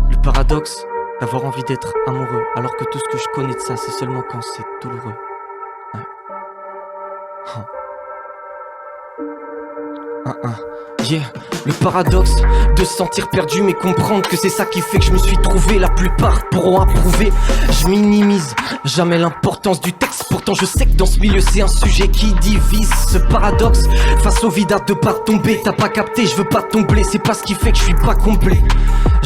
Le paradoxe d'avoir envie d'être amoureux, alors que tout ce que je connais de ça, c'est seulement quand c'est douloureux. Ouais. Yeah, le paradoxe de se sentir perdu mais comprendre que c'est ça qui fait que je me suis trouvé. La plupart pourront approuver. Je minimise jamais l'importance du texte. Pourtant je sais que dans ce milieu c'est un sujet qui divise. Ce paradoxe face au vide de pas tomber. T'as pas capté, je veux pas tomber. C'est pas ce qui fait que je suis pas complet.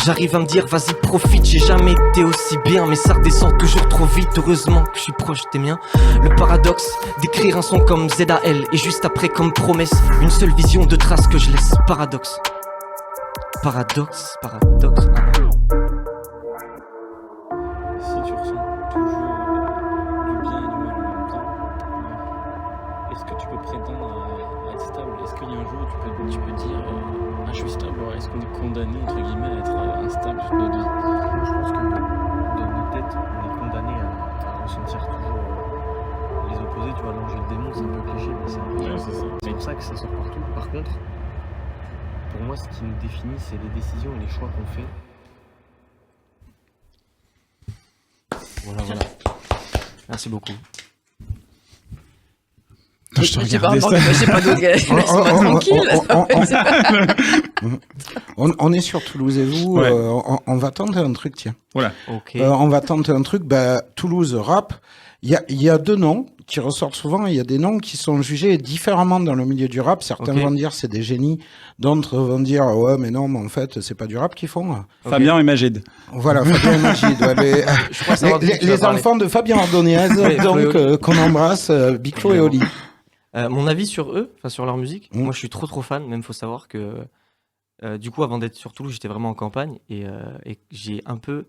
J'arrive à me dire vas-y profite. J'ai jamais été aussi bien, mais ça redescend toujours trop vite. Heureusement que je suis proche des miens. Le paradoxe d'écrire un son comme ZAL et juste après comme promesse une seule vision de trace que je laisse. Paradoxe. Paradoxe. Paradoxe.
Si tu ressens toujours du bien et du mal en même temps, est-ce que tu peux prétendre à être stable? Est-ce qu'il y a un jour où tu peux dire je suis stable? Est-ce qu'on est condamné entre guillemets à être instable toute notre vie? Moi, je pense que dans nos têtes, on est condamné à ressentir toujours les opposés. Tu vois, l'ange et le démon, c'est un peu cliché, mais c'est un peu ça. C'est pour ça que ça sort partout. Par contre, pour moi, ce qui nous définit, c'est les décisions et les choix qu'on fait.
Voilà. Merci beaucoup.
Je te
J'ai pas
regardais ça.
j'ai pas d'autres galères. Laisse-moi tranquille.
On est sur Toulouse et vous,
Ouais.
on va tenter un truc, tiens.
Voilà.
Ok.
On va tenter un truc, Toulouse rap. Il y a deux noms. qui ressortent souvent. Il y a des noms qui sont jugés différemment dans le milieu du rap. Certains vont dire c'est des génies, d'autres vont dire ouais mais non, mais en fait c'est pas du rap qu'ils font.
Fabien et Magid.
Voilà, Fabien et Magid. Les enfants de Fabien Ordonez, donc qu'on embrasse, Big Flo et Oli.
Mon avis sur eux, enfin sur leur musique, moi je suis trop fan. Même faut savoir que du coup avant d'être sur Toulouse, j'étais vraiment en campagne et j'ai un peu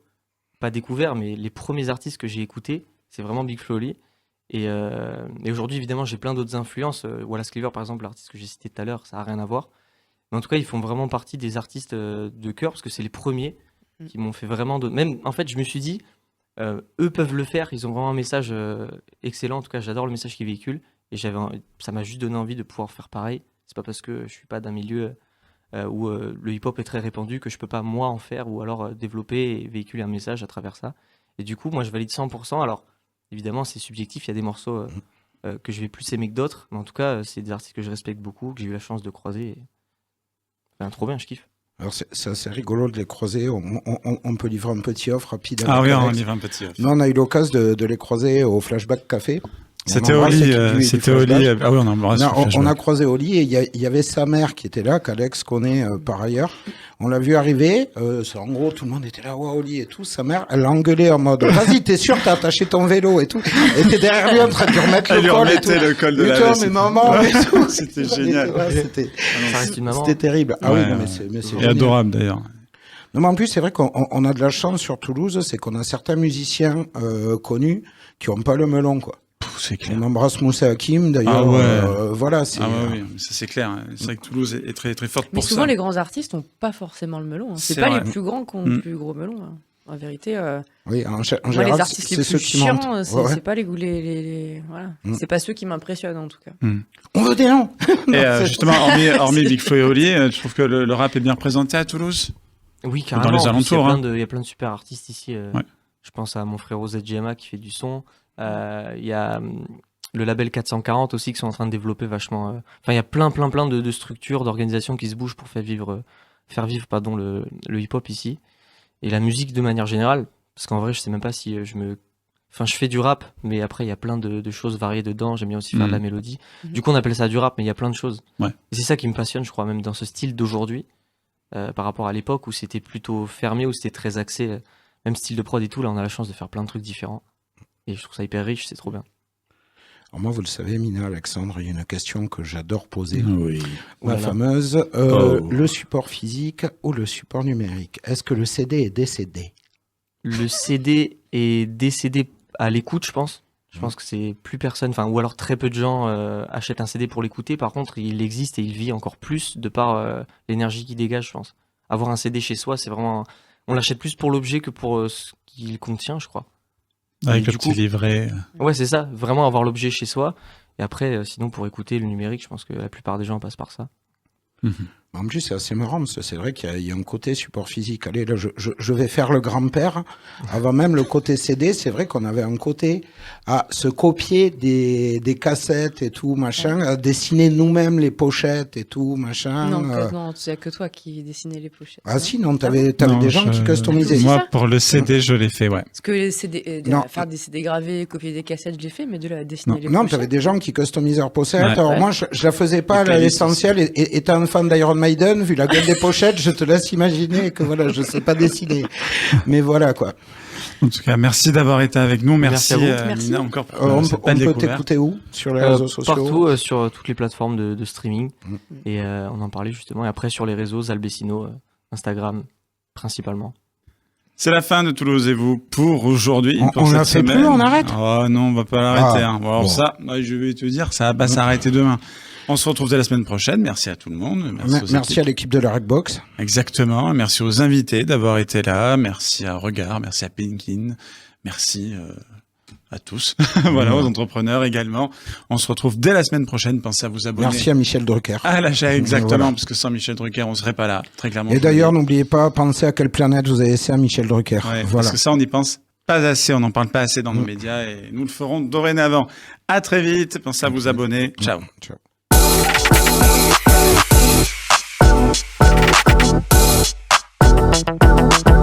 pas découvert, mais les premiers artistes que j'ai écoutés, c'est vraiment Big Flo et Oli. Et aujourd'hui, évidemment, j'ai plein d'autres influences. Wallace Cleaver, par exemple, l'artiste que j'ai cité tout à l'heure, ça n'a rien à voir. Mais en tout cas, ils font vraiment partie des artistes de cœur parce que c'est les premiers qui m'ont fait vraiment... Même, en fait, je me suis dit, eux peuvent le faire. Ils ont vraiment un message excellent. En tout cas, j'adore le message qu'ils véhiculent. Et ça m'a juste donné envie de pouvoir faire pareil. C'est pas parce que je suis pas d'un milieu où le hip-hop est très répandu que je peux pas, moi, en faire ou alors développer et véhiculer un message à travers ça. Et du coup, moi, je valide 100%. Alors, évidemment, c'est subjectif. Il y a des morceaux que je vais plus aimer que d'autres. Mais en tout cas, c'est des artistes que je respecte beaucoup, que j'ai eu la chance de croiser. Et... Enfin, trop bien, je kiffe.
Alors, c'est assez rigolo de les croiser. On peut livrer un petit offre rapide.
Ah oui, on livre un petit offre.
Nous, on a eu l'occasion de les croiser au Flashback Café.
C'était Oli. Ah oui,
on a croisé Oli et il y avait sa mère qui était là, qu'Alex connaît par ailleurs. On l'a vu arriver. En gros, tout le monde était là, ouais, Oli et tout. Sa mère, elle l'a engueulé en mode, vas-y, t'es sûr, t'as attaché ton vélo et tout. Elle était derrière lui en train de lui remettre le col et tout.
Le col de la veste.
Mais maman, et tout.
C'était génial.
C'était terrible. Ah oui, mais c'est
et adorable d'ailleurs.
Non, mais en plus, c'est vrai qu'on a de la chance sur Toulouse, c'est qu'on a certains musiciens connus qui ont pas le melon, quoi.
C'est clair.
On embrasse Moussa Hakim, d'ailleurs. Voilà, c'est...
oui, ça c'est clair. C'est vrai que Toulouse est très très forte pour ça.
Mais souvent, les grands artistes n'ont pas forcément le melon. C'est pas les plus grands qui ont le plus gros melon. En vérité,
oui, en
moi,
général,
les artistes les plus chiants, c'est pas
voilà.
C'est pas ceux qui m'impressionnent en tout cas.
On veut des noms.
Et justement, hormis Big Flo et Oli, je trouve que le rap est bien représenté à Toulouse.
Oui, carrément.
Dans les alentours.
Il y a plein de super artistes ici. Je pense à mon frère ZGMA qui fait du son. Il y a le label 440 aussi qui sont en train de développer vachement. Enfin, il y a plein de structures, d'organisations qui se bougent pour faire vivre le hip-hop ici. Et la musique de manière générale, parce qu'en vrai, je sais même pas si je fais du rap, mais après, il y a plein de choses variées dedans. J'aime bien aussi faire de la mélodie. Du coup, on appelle ça du rap, mais il y a plein de choses. Ouais. Et c'est ça qui me passionne, je crois, même dans ce style d'aujourd'hui, par rapport à l'époque où c'était plutôt fermé, où c'était très axé, même style de prod et tout. Là, on a la chance de faire plein de trucs différents. Et je trouve ça hyper riche, c'est trop bien.
Alors moi, vous le savez, Mina, Alexandre, il y a une question que j'adore poser.
Oui.
La fameuse, le support physique ou le support numérique. Est-ce que le CD est décédé ?
Le CD est décédé à l'écoute, je pense. Je pense que c'est plus personne, ou alors très peu de gens achètent un CD pour l'écouter. Par contre, il existe et il vit encore plus de par l'énergie qu'il dégage, je pense. Avoir un CD chez soi, c'est vraiment... On l'achète plus pour l'objet que pour ce qu'il contient, je crois.
Avec le petit livret.
Ouais, c'est ça. Vraiment avoir l'objet chez soi. Et après, sinon, pour écouter le numérique, je pense que la plupart des gens passent par ça.
En plus, c'est assez marrant, parce que c'est vrai qu'il y a un côté support physique. Allez, là, je vais faire le grand-père. Avant même le côté CD, c'est vrai qu'on avait un côté à se copier des cassettes et tout, machin, à dessiner nous-mêmes les pochettes et tout, machin.
Non, c'est que toi qui dessinais les pochettes.
Ah si, non, t'avais des gens qui customisaient.
Moi, pour le CD, je l'ai fait, ouais.
Parce que les CD, faire des CD gravés, copier des cassettes, je l'ai fait, mais de la dessiner les pochettes.
Non, t'avais des gens qui customisaient leurs pochettes. Alors moi, je la faisais pas à l'essentiel, et étant un fan d'Iron Maiden, vu la gueule des pochettes, je te laisse imaginer que voilà, je sais pas dessiner. Mais voilà, quoi.
En tout cas, merci d'avoir été avec nous. Merci Mina, encore pour
on peut t'écouter où? Sur les réseaux sociaux?
Partout, sur toutes les plateformes de streaming. Et on en parlait justement. Et après, sur les réseaux, Zalbessino, Instagram, principalement. C'est la fin de Toulouse et vous pour aujourd'hui.
On l'a fait plus, on arrête?
Oh non, on va pas l'arrêter. Alors ça, je vais te dire, ça va pas s'arrêter demain. On se retrouve dès la semaine prochaine. Merci à tout le monde. Merci à l'équipe de la Redbox. Exactement. Merci aux invités d'avoir été là. Merci à Regard. Merci à Pinkin. Merci à tous. Voilà, aux entrepreneurs également. On se retrouve dès la semaine prochaine. Pensez à vous abonner. Merci à Michel Drucker. Ah, l'achat, exactement. Voilà. Parce que sans Michel Drucker, on serait pas là. Très clairement. Et d'ailleurs, n'oubliez pas, pensez à quelle planète vous avez laissé à Michel Drucker. Ouais, voilà. Parce que ça, on y pense pas assez. On n'en parle pas assez dans nos médias et nous le ferons dorénavant. À très vite. Pensez à vous abonner. Ciao. Ciao. Thank you.